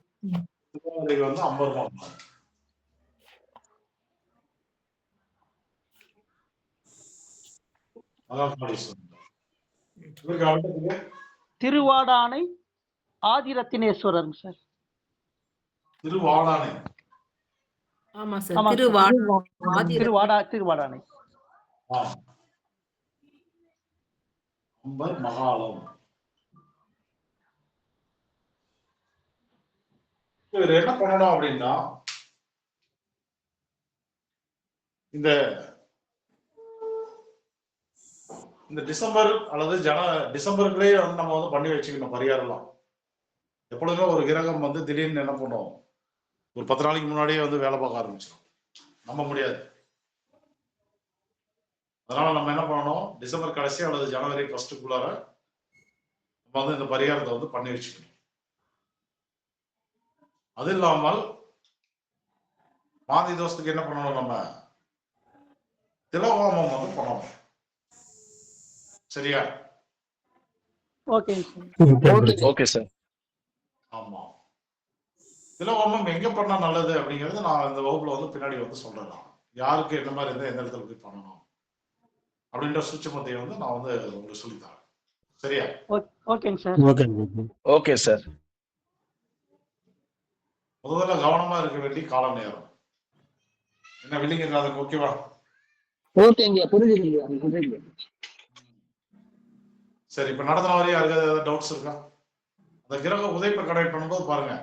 திருவாதிரைக்கு வந்து அம்பர் மாகாளம். திருவாடானை ஆதிரத்தினேஸ்வரன் சார். திருவாடானை. ஆமா சார். திருவாடானை. அம்பர் மகாலம். இவர் என்ன பண்ணணும் அப்படின்னா, இந்த இந்த டிசம்பர் அல்லது டிசம்பருக்குள்ளேயே வந்து நம்ம வந்து பண்ணி வச்சுக்கணும் பரிகாரம்லாம். எப்பொழுதுமே ஒரு கிரகம் வந்து திடீர்னு என்ன பண்ணும், ஒரு 10 நாளைக்கு முன்னாடியே வந்து வேலை பார்க்க ஆரம்பிச்சிடும். நம்ப முடியாது. அதனால நம்ம என்ன பண்ணணும், டிசம்பர் கடைசி அல்லது ஜனவரி ஃபர்ஸ்ட்டுக்குள்ளார நம்ம வந்து இந்த பரிகாரத்தை வந்து பண்ணி வச்சுக்கணும். அது இல்லாமல் மாந்தி தோஷத்துக்கு என்ன பண்ணணும், நம்ம திலஹோமம் வந்து பண்ணணும். சரியா? ஓகேங்க sir. Okay Guruji. Okay sir. ஆமா. திலஹோமம் எங்க பண்ணா நல்லது அப்படிங்கிறது நான் இந்த வகுப்புல வந்து பின்னாடி வந்து சொல்றேன். நான் யாருக்கு என்ன மாதிரி இருந்தா எந்த இடத்துல போய் பண்ணணும் அப்படின்ற சூட்சுமத்தை வந்து நான் வந்து உங்களுக்கு சொல்லித்தரேன். சரியா? ஓகேங்க sir. Okay Guruji. Okay sir. முதல்ல கவனமா இருக்க வேண்டிய கால நேரம் என்ன வெள்ளிங்க, அதுக்கு ஓகேவா? ஓகேங்க, புரிஞ்சுதுங்க, புரியுது. சரி, இப்ப நடந்த வரையும் யாருக்கு ஏதாவது டவுட்ஸ் இருக்கா? அந்த கிரக உதைப்பை கனெக்ட் பண்ணும்போது பாருங்க,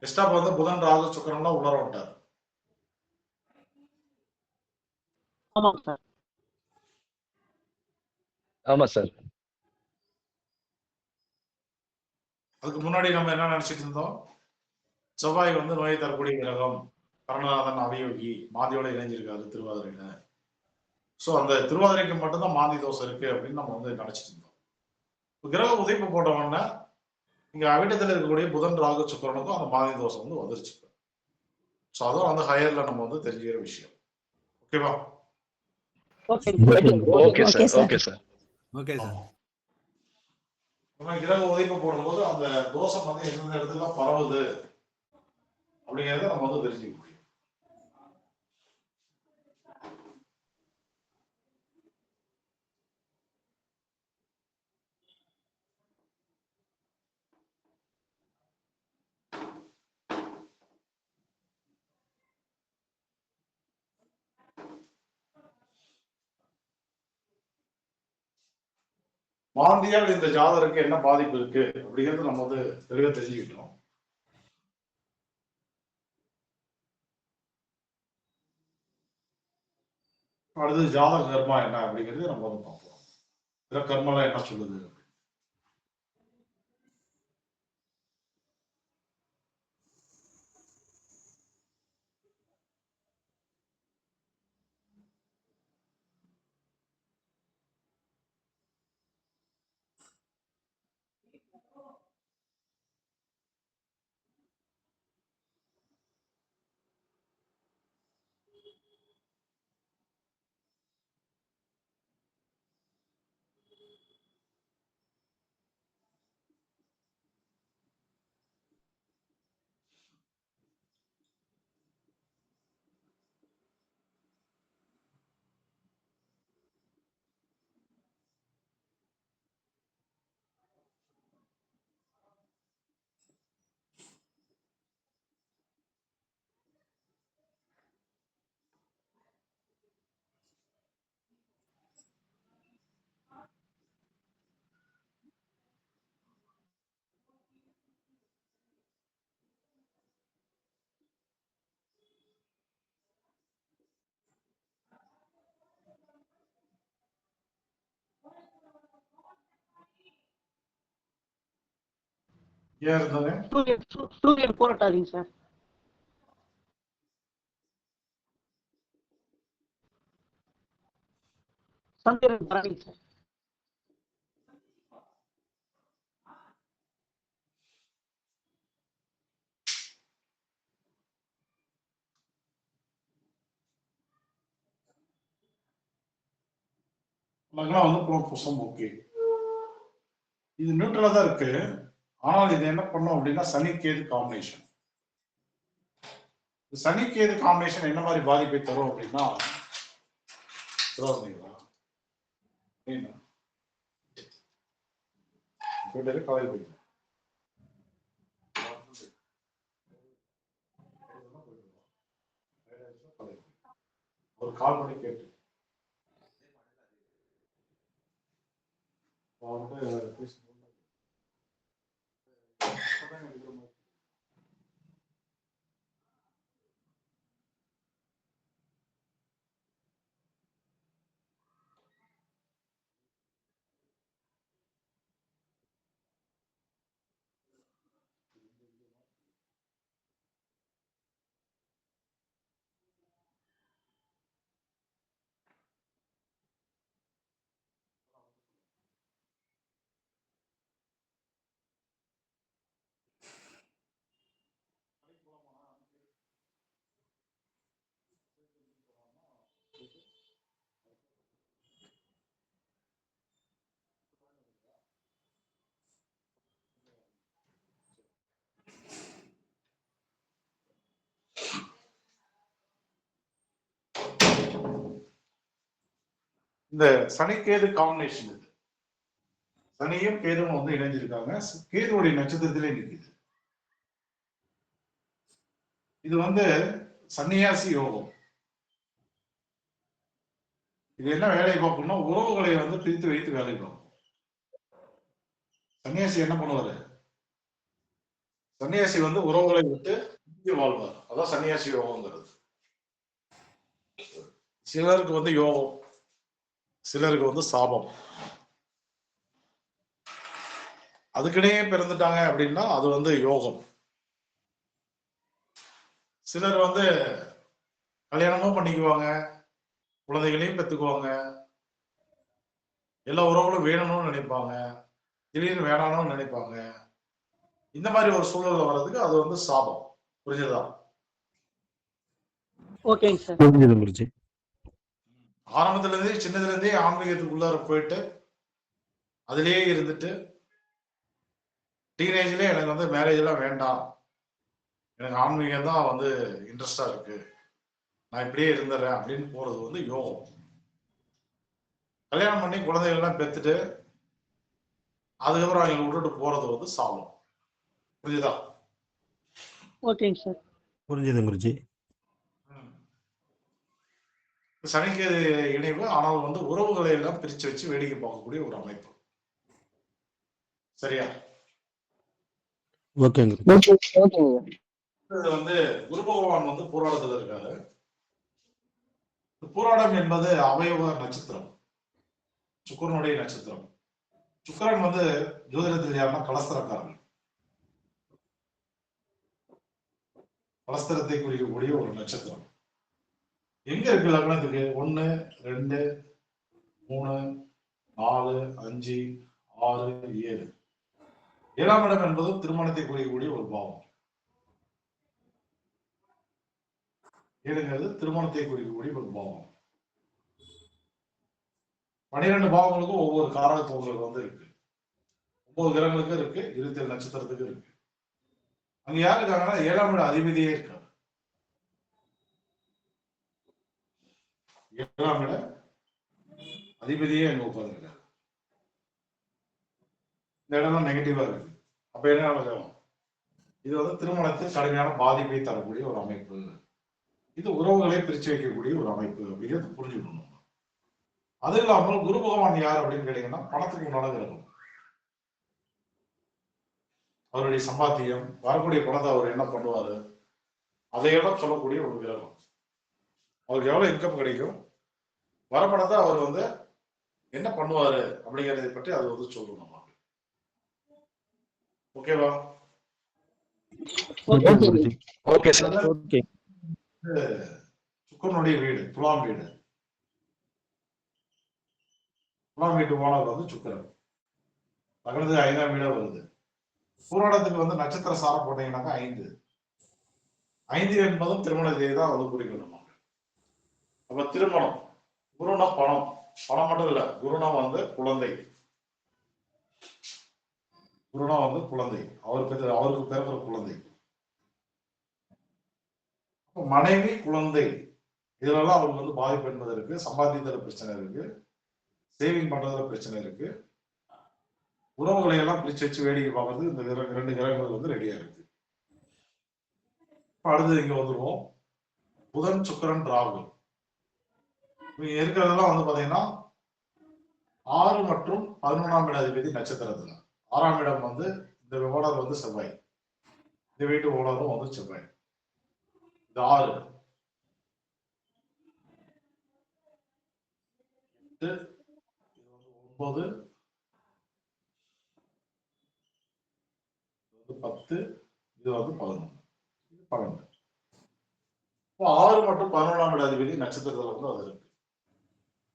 எஸ்டாப் வந்து புதன் ராகு சுக்கிரன்லாம் உள்ளார விட்டார். ஆமாங்க சார். ஆமா சார். அதுக்கு முன்னாடி நம்ம என்ன நினைச்சிட்டு இருந்தோம், செவ்வாய் வந்து நோயை தரக்கூடிய கிரகம், கருணாநாதன் அவயோகி மாந்தியோட இணைஞ்சிருக்காரு திருவாதிரையில. சோ அந்த திருவாதிரைக்கு மட்டும்தான் மாந்தி தோஷம் இருக்கு அப்படின்னு நம்ம வந்து நினைச்சிட்டு இருந்தோம். கிரக உதைப்பு போட்ட உடனே இங்க அவிட்டத்தில் இருக்கக்கூடிய புதன் ராகு சுக்கிரனுக்கும் அந்த மாந்தி தோஷம் வந்து வந்துருச்சு. ஸோ அதுவும் வந்து ஹையர்ல நம்ம வந்து தெரிஞ்சுக்கிற விஷயம். ஓகேவா? Okay sir. Okay sir. Okay sir. நம்ம கிரக உதைப்பு போடும்போது அந்த தோஷம் வந்து எந்தெந்த இடத்துல பரவுது அப்படிங்கிறத நம்ம வந்து தெரிஞ்சுக்க முடியும். மாந்தியால் இந்த ஜாதகருக்கு என்ன பாதிப்பு இருக்கு அப்படிங்கிறது நம்ம வந்து தெளிவா தெரிஞ்சுக்கிட்டோம். அடுத்து ஜாதக கர்மா என்ன அப்படிங்கிறது நம்ம வந்து பார்ப்போம். கிரக கர்மாலாம் என்ன சொல்லுது. ஏன் இருந்தது? சூரியன் போராட்டாதீங்க சார். சந்திரன் பரவிங்க சார். லக்னம் வந்து புனர்பூசம். ஓகே, இது நியூட்ரலா தான் இருக்கு. ஆனால் இது என்ன பண்ணும் அப்படின்னா சனி கேது காம்பினேஷன். சனி கேது காம்பினேஷன் என்ன மாதிரி பாதிப்பை தரும் அப்படின்னா, ஒரு கால் பண்ணி கேட்டு இந்த சனிக்கேது காம்பினேஷன் இது. சனியும் கேதுவும் வந்து இணைஞ்சிருக்காங்க. கேதுவுடைய நட்சத்திரத்திலே நிற்குது. இது வந்து சன்னியாசி யோகம். இது என்ன வேலை பார்க்கணும்னா உறவுகளை வந்து பிரித்து வைத்து வேலை பார்க்கும். சன்னியாசி என்ன பண்ணுவாரு? சன்னியாசி வந்து உறவுகளை விட்டு வாழ்வார். அதான் சன்னியாசி யோகம்ங்கிறது. சிலருக்கு வந்து யோகம், சிலருக்கு வந்து சாபம். அதுக்கிடையே பிறந்துட்டாங்க அப்படின்னா அது வந்து யோகம். சிலர் வந்து கல்யாணமும் பண்ணிக்குவாங்க, குழந்தைகளையும் பெற்றுக்குவாங்க, எல்லா உறவுகளும் வேணும்னு நினைப்பாங்க, திடீர்னு வேணாம்னு நினைப்பாங்க. இந்த மாதிரி ஒரு சூழல்ல வர்றதுக்கு அது வந்து சாபம். புரிஞ்சதா? ஓகேங்க சார். புரிஞ்சுது குருஜி. ஆரம்பத்துல இருந்தே சின்னதுல இருந்தே ஆன்மீகத்துக்குள்ளார போயிட்டு அதிலேயே இருந்துட்டு டீனேஜ்லயே எனக்கு வந்து மேரேஜ் எல்லாம் வேண்டாம், எனக்கு ஆன்மீகம் தான் வந்து இன்ட்ரெஸ்டா இருக்கு, நான் இப்படியே இருந்துடுறேன் அப்படின்னு போறது வந்து யோகம். கல்யாணம் பண்ணி குழந்தைகள் எல்லாம் பெத்துட்டு அதுக்கப்புறம் அவங்க விட்டுட்டு போறது வந்து சாபம். புரியுதா? ஓகேங்க சார். புரிஞ்சுது குருஜி. சனிக்கேது இணைவு, ஆனால் வந்து உறவுகளை எல்லாம் பிரிச்சு வச்சு வேடிக்கை பார்க்கக்கூடிய ஒரு அமைப்பு. சரியா? ஓகே குருஜி. இது வந்து குரு பகவான் வந்து போராடத்துல இருக்காரு. போராடம் என்பது அவயவ நட்சத்திரம், சுக்கிரனுடைய நட்சத்திரம். சுக்கிரன் வந்து ஜோதிடத்தில் யாருன்னா கலஸ்தரக்காரன். கலஸ்தரத்தை குறிக்கக்கூடிய ஒரு நட்சத்திரம். எங்க இருக்கு லக்னத்துக்கு? 1, 2, 3, 4, 5, 6, 7. 7ஆம் இடம் என்பது திருமணத்தை குறிக்கக்கூடிய ஒரு பாவம். 7ங்கிறது திருமணத்தை குறிக்கக்கூடிய ஒரு பாவம். 12 பாவங்களுக்கும் ஒவ்வொரு காரகத்துவங்கள் வந்து இருக்கு. 9 கிரகங்களுக்கு இருக்கு, 27 நட்சத்திரத்துக்கு இருக்கு. அங்க யாரு இருக்காங்கன்னா 7ஆம் இட அதிபதியே இருக்காரு. 7ஆம் இட அதிபதியே அங்க உட்கார்ந்துருக்காரு. இந்த இடம் நெகட்டிவா இருக்கு. அப்ப என்ன நடக்கும்? இது வந்து திருமணத்தில் கடுமையான பாதிப்பை தரக்கூடிய ஒரு அமைப்பு. இது உறவுகளை பிரிச்சு வைக்கக்கூடிய ஒரு அமைப்பு அப்படிங்கிறது புரிஞ்சுக்கணும். அது இல்லாமல் குரு பகவான் யார் அப்படின்னு கேட்டீங்கன்னா பணத்துக்கு உண்டான கிரகம். அவருடைய சம்பாத்தியம், வரக்கூடிய பணத்தை அவர் என்ன பண்ணுவாரு, அதையெல்லாம் சொல்லக்கூடிய ஒரு கிரகம். அவருக்கு எவ்வளவு இன்கம் கிடைக்கும், வர பணத்தை அவர் வந்து என்ன பண்ணுவாரு அப்படிங்கிறதை பற்றி அது வந்து சொல்லணும். ஓகேவா? Okay sir. ஓகே. சுக்கிரனுடைய வீடு துலாம் வீடு. துலாம் வீட்டு ஓனர் வந்து சுக்கிரன். லக்னத்துக்கு 5ஆம் வீடா வருது. பூராடத்துக்கு வந்து நட்சத்திர சாரம் போட்டீங்கன்னாக்கா 5. 5 என்பதும் திருமண தேதி தான் வந்து குறிக்கணும். அப்ப திருமணம், குருனா பணம், பணம் மட்டும் இல்ல, குருனா வந்து குழந்தை. குருனா வந்து குழந்தை, அவருக்கு பிறந்த குழந்தை. மனைவி, குழந்தை, இதுலலாம் அவருக்கு வந்து பாதிப்பு என்பது இருக்கு. சம்பாதித்தல பிரச்சனை இருக்கு, சேவிங் பண்றதுல பிரச்சனை இருக்கு. உறவுகளை எல்லாம் பிரிச்சு வச்சு வேடிக்கை பார்க்கறது இந்த 2 கிரகங்கள் வந்து ரெடியா இருக்கு. அடுத்தது இங்க வந்துருவோம். புதன், சுக்கிரன், ராகு. இங்க இருக்கிறதெல்லாம் வந்து பாத்தீங்கன்னா 6 மற்றும் 11ஆம் இட அதிபதி நட்சத்திரத்துல. 6ஆம் இடம் வந்து இந்த ஓனர் வந்து செவ்வாய், இந்த வீட்டு ஓனரும் வந்து செவ்வாய். இது 6, 8, 9, 10, இது வந்து 11, 12. 6 மற்றும் 11ஆம் இட அதிபதி நட்சத்திரத்துல வந்து அது இருக்கு.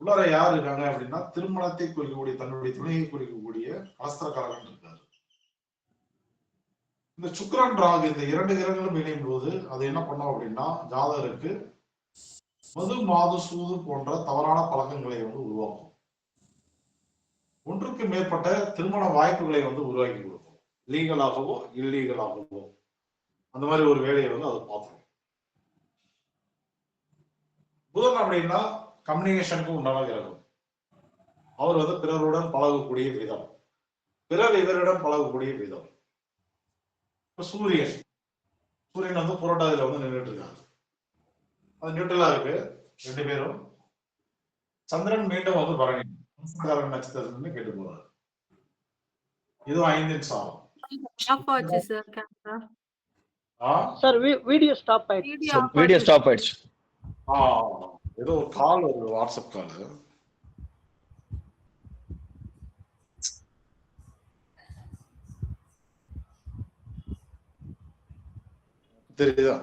உள்ளார யார் இருக்காங்க அப்படின்னா திருமணத்தை குறிக்கக்கூடிய, தன்னுடைய துணையை குறிக்கக்கூடிய கலஸ்தரக்காரர்கள் இருக்காரு. இந்த சுக்கிரன், ராகு இந்த 2 கிரகங்களும் இணையும் போது அது என்ன பண்ணும் அப்படின்னா ஜாதகருக்கு மது, மாது, சூது போன்ற தவறான பழக்கங்களை வந்து உருவாக்கும். ஒன்றுக்கு மேற்பட்ட திருமண வாய்ப்புகளை வந்து உருவாக்கி கொடுக்கும். லீகலாகவோ இல்லீகலாகவோ அந்த மாதிரி ஒரு வேலையை வந்து அதை பார்த்துரும். புதன் அப்படின்னா கம்யூனிகேஷனுக்கு உண்டான கிரகம். அவர் வந்து பிறருடன் பழகக்கூடிய விதம், பிறர் இவரிடம் பழகக்கூடிய விதம். இப்ப சூரியன் வந்து புரோட்டாதில வந்து நின்றுட்டு இருக்காரு, அது நியூட்ரலா இருக்கு ரெண்டு பேரும். சந்திரன் மீண்டும் வந்து பரணி நட்சத்திரத்துல கேட்டு போறாரு. இதுவும் 5 சாரம். ஆஃப் ஆச்சு sir camera. Sir video stop ஆயிடுச்சு. வீடியோ ஸ்டாப் ஆயிடுச்சு. ஏதோ ஒரு கால் வருது, வாட்ஸ்அப் கால். தெரியுதா?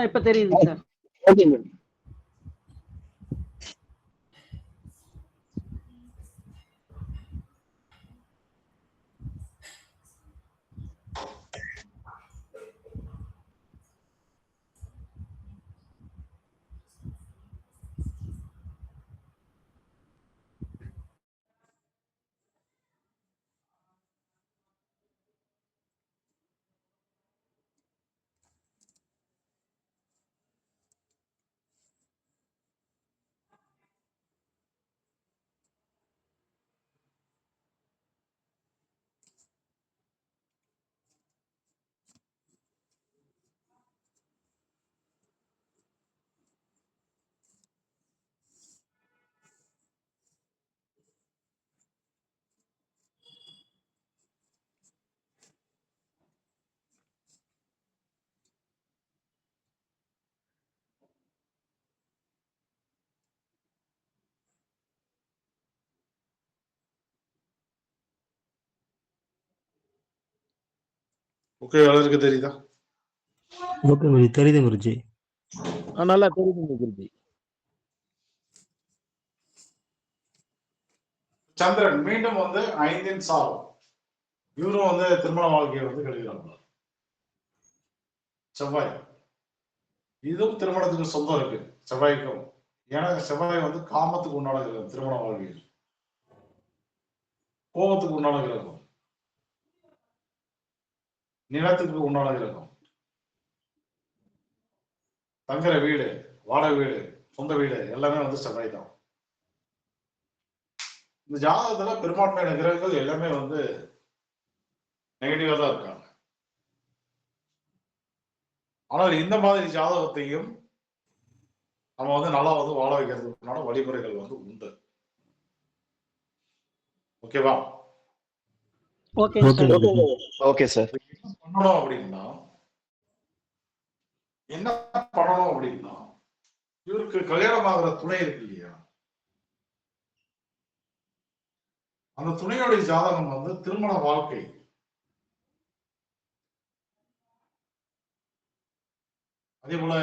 இப்ப தெரியுது சார். Okay madam. ஓகே, எல்லாருக்கும் தெரியுதா? ஓகே குருஜி, தெரியுது குருஜி. நல்லா தெரியுதுங்க குருஜி. சந்திரன் மீண்டும் வந்து 5 சாரம். இவரும் வந்து திருமண வாழ்க்கையை வந்து கெடுக்கிறாங்க. செவ்வாய், இதுவும் திருமணத்துக்கு சொந்தம் இருக்கு செவ்வாய்க்கும். ஏன்னா செவ்வாய் வந்து காமத்துக்கு உண்டான கிரகம், திருமண வாழ்க்கையில் கோபத்துக்கு உண்டான கிரகம், நிலத்துக்கு உண்டான கிரகம், தங்குற வீடு, வாடகை வீடு, சொந்த வீடு எல்லாமே வந்து செவ்வாய் தான். இந்த ஜாதகத்துல பெரும்பான்மையான கிரகங்கள் எல்லாமே வந்து நெகட்டிவா தான் இருக்காங்க. ஆனால் இந்த மாதிரி ஜாதகத்தையும் நம்ம வந்து நல்லா வந்து வாழ வைக்கிறதுக்குனால வழிமுறைகள் வந்து உண்டு. ஓகேவா? Okay okay sir. Guruji. Okay sir. என்ன பண்ணணும் அப்படின்னா இவருக்கு கல்யாணம் ஆகிற துணை இருக்கு இல்லையா, அந்த துணையோடைய ஜாதகம் வந்து திருமண வாழ்க்கை, அதே போல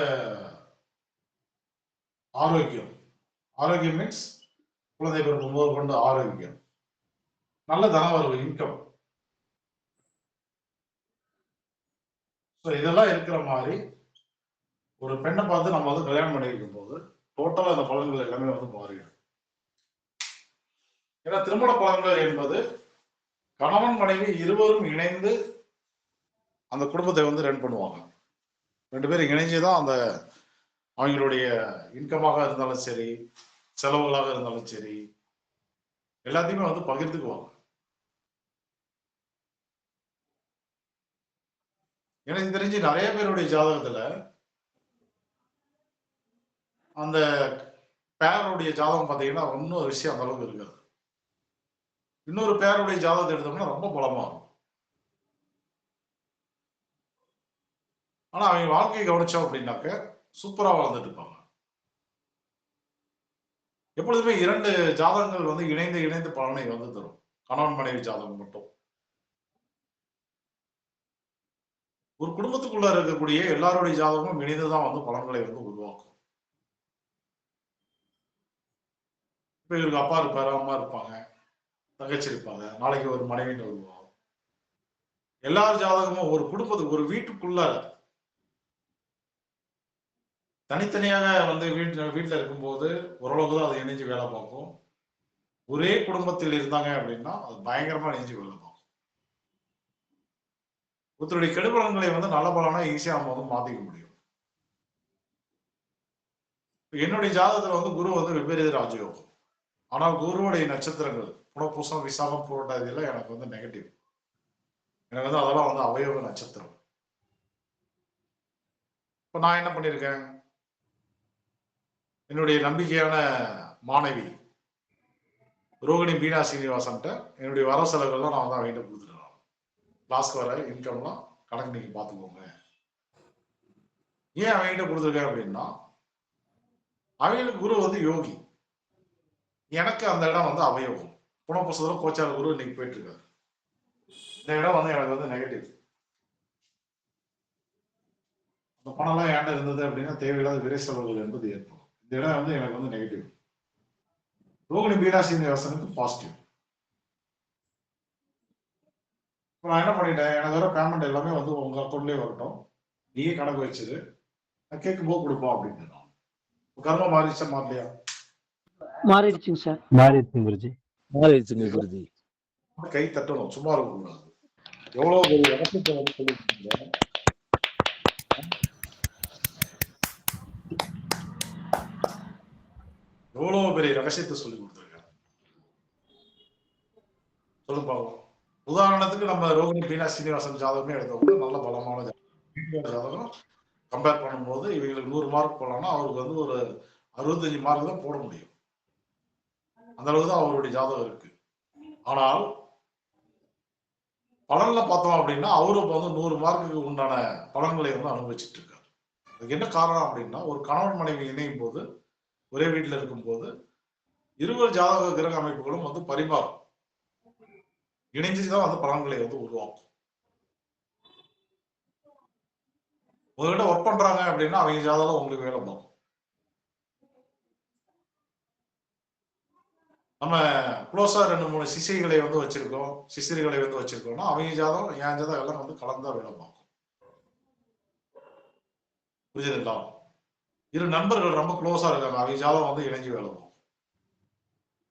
ஆரோக்கியம் மீன்ஸ் குழந்தை பிறப்பு முதல் கொண்டு ஆரோக்கியம், நல்ல தனவரவு, இன்கம், இதெல்லாம் இருக்கிற மாதிரி ஒரு பெண்ணை பார்த்து நம்ம வந்து கல்யாணம் பண்ணி வைக்கும் போது டோட்டலா அந்த பலன்கள் எல்லாமே வந்து மாறிடும். ஏன்னா திருமண பலன்கள் என்பது கணவன் மனைவி இருவரும் இணைந்து அந்த குடும்பத்தை வந்து ரன் பண்ணுவாங்க. 2 பேரும் இணைஞ்சுதான் அந்த அவங்களுடைய இன்கமாக இருந்தாலும் சரி, செலவுகளாக இருந்தாலும் சரி, எல்லாத்தையுமே வந்து பகிர்ந்துக்குவாங்க. எனக்கு தெரிஞ்சு நிறைய பேருடைய ஜாதகத்துல அந்த பேருடைய ஜாதகம் பார்த்தீங்கன்னா இன்னொரு விஷயம் அந்த அளவுக்கு இருக்காது. இன்னொரு பேருடைய ஜாதகத்தை எடுத்தோம்னா ரொம்ப பலமா இருக்கும். ஆனா அவங்க வாழ்க்கையை கவனிச்சோம் அப்படின்னாக்க சூப்பரா வாழ்ந்துட்டு இருப்பாங்க. எப்பொழுதுமே 2 ஜாதகங்கள் வந்து இணைந்து பலனை வந்து தரும். கணவன் மனைவி ஜாதகம் மட்டும். ஒரு குடும்பத்துக்குள்ள இருக்கக்கூடிய எல்லாருடைய ஜாதகமும் இணைந்துதான் வந்து பலன்களை வந்து உருவாக்கும். இப்ப இவருக்கு அப்பா இருப்பாரு, அம்மா இருப்பாங்க, தங்கச்சி இருப்பாங்க, நாளைக்கு ஒரு மனைவின்னு வருவோம். எல்லார் ஜாதகமும் ஒரு குடும்பத்துக்கு, ஒரு வீட்டுக்குள்ள தனித்தனியாக வந்து வீட்டுல இருக்கும்போது ஓரளவுக்கு தான் அது இணைஞ்சு வேலை பார்க்கும். ஒரே குடும்பத்தில் இருந்தாங்க அப்படின்னா அது பயங்கரமா இணைஞ்சு வேலை பார்க்கும். ஒருத்தருடைய கெடுபலன்களை வந்து நல்ல பலனா ஈஸியா நம்ம வந்து மாத்திக்க முடியும். என்னுடைய ஜாதகத்துல வந்து குரு வந்து வெவ்வேறு ராஜயோகம், ஆனால் குருவுடைய நட்சத்திரங்கள் புனர்பூசம், விசாகம், புரட்டாதியில எனக்கு வந்து நெகட்டிவ். எனக்கு வந்து அதெல்லாம் வந்து அவயோக நட்சத்திரம். இப்ப நான் என்ன பண்ணியிருக்கேன், என்னுடைய நம்பிக்கையான மாணவி ரோகிணி பீனா சீனிவாசன்ட்ட என்னுடைய வர செலவுகள்லாம் நான் வந்து அவங்ககிட்ட கொடுத்துருக்கேன். லாஸ்ட் வர இன்கம்லாம் கணக்கு நீங்க பார்த்துக்கோங்க. ஏன் அவங்ககிட்ட கொடுத்துருக்கேன் அப்படின்னா, அவங்களுக்கு குரு வந்து யோகி, எனக்கு அந்த இடம் வந்து அவயோகம். புனர்பூசத்துல கோச்சார குரு இன்னைக்கு போயிட்டு இருக்காரு. இந்த இடம் வந்து எனக்கு வந்து நெகட்டிவ். அந்த பணம்லாம் ஏன்டா இருந்தது அப்படின்னா தேவையில்லாத விரை செலவுகள் என்பது ஏற்படும். இந்த இடம் வந்து எனக்கு வந்து நெகட்டிவ். ரோகிணி பீனா சீனிவாசனுக்கு பாசிட்டிவ். நான் என்ன பண்ணிட்டேன், எனக்கு வர பேமெண்ட் எல்லாமே வந்து உங்க அக்கௌண்ட்லயே வரட்டும், நீயே கணக்கு வச்சிரு, நான் கேட்கும் போது கொடுப்போம் அப்படின்னு. கர்மா மாறிச்சா மாறலையா? மாறிடுச்சுங்க சார். மாறிடுச்சுங்க குருஜி. மாறிடுச்சுங்க குருஜி. கை தட்டணும், சும்மா இருக்கக்கூடாது. எவ்வளவு பெரிய ரகசியத்தை வந்து சொல்லிருக்கீங்க. எவ்வளவு பெரிய ரகசியத்தை சொல்லி கொடுத்துருக்காங்க சொல்லுங்க பாப்போம். உதாரணத்துக்கு நம்ம ரோகிணி பீனா சீனிவாசன் ஜாதகமே எடுத்தவங்க நல்ல பலமான ஜாதகம். கம்பேர் பண்ணும்போது இவங்களுக்கு 100 மார்க் போடலாம்னா அவருக்கு வந்து ஒரு 65 மார்க் தான் போட முடியும். அந்த அளவுக்கு தான் அவருடைய ஜாதகம் இருக்கு. ஆனால் பலன்ல பார்த்தோம் அப்படின்னா அவரு இப்ப வந்து 100 மார்க்குக்கு உண்டான பலன்களை வந்து அனுபவிச்சுட்டு இருக்காரு. அதுக்கு என்ன காரணம் அப்படின்னா, ஒரு கணவன் மனைவி இணையும் போது, ஒரே வீட்டில் இருக்கும் போது இருவர் ஜாதக கிரக அமைப்புகளும் வந்து பரிமாறும், இணைஞ்சுதான் வந்து பலன்களை வந்து உருவாக்கும். உங்ககிட்ட ஒர்க் பண்றாங்க அப்படின்னா அவங்க ஜாதகம் உங்களுக்கு வேலை பார்க்கும். நம்ம க்ளோஸா 2-3 சிசைகளை வந்து வச்சிருக்கோம், சிசிரிகளை வந்து வச்சிருக்கோம்னா அவங்க ஜாதகம் என் ஜாதகம் எல்லாம் வந்து கலந்தா வேலை பார்க்கும். புரியுதுங்களா? இரு நண்பர்கள் ரொம்ப க்ளோஸா இருக்காங்க, அவங்க ஜாதகம் வந்து இணைஞ்சு வேலை பார்க்கும்.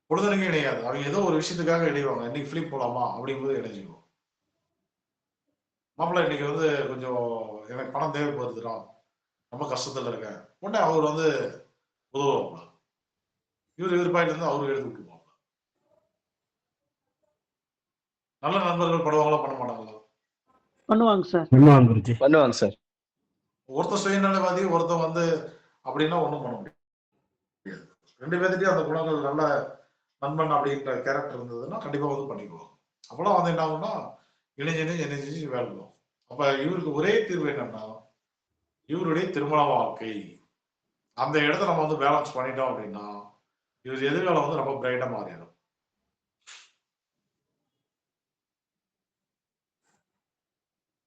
பொழுதுனைக்கு இணையாது, அவங்க ஏதோ ஒரு விஷயத்துக்காக இணைவாங்க. இன்னைக்கு ஃபிலிப் போலாமா அப்படிங்கும்போது இணைஞ்சுக்கும். மாப்பிள்ள இன்னைக்கு வந்து கொஞ்சம் எனக்கு பணம் தேவைப்படுதுடா, ரொம்ப கஷ்டத்துல இருக்கேன், உடனே அவர் வந்து உதவுவாங்க. இவர் எதிர்பார்த்து இருந்து அவரு எழுதி விட்டுருவாங்க. நல்ல நண்பர்கள் பண்ணுவாங்களா பண்ண மாட்டாங்களா? பண்ணுவாங்க சார். பண்ணுவாங்க குருஜி. பண்ணுவாங்க சார். ஒருத்தர் சுயநலவாதி, ஒருத்தர் வந்து அப்படின்னா ஒண்ணும் பண்ண முடியாது. 2 பேர்த்திட்டயும் அந்த குணங்கள் நல்ல நண்பன் அப்படின்ற கேரக்டர் இருந்ததுன்னா கண்டிப்பா வந்து பண்ணிக்குவோம். அப்பெல்லாம் வந்து என்ன ஆகும்னா இணைஞ்சு வேலை பண்ணும். அப்ப இவருக்கு ஒரே தீர்வு என்னன்னா, இவருடைய திருமண வாழ்க்கை. அந்த இடத்த நம்ம வந்து பேலன்ஸ் பண்ணிட்டோம் அப்படின்னா இவர் எதிர்காலம் வந்து ரொம்ப பிரைட்டா மாறிடும்.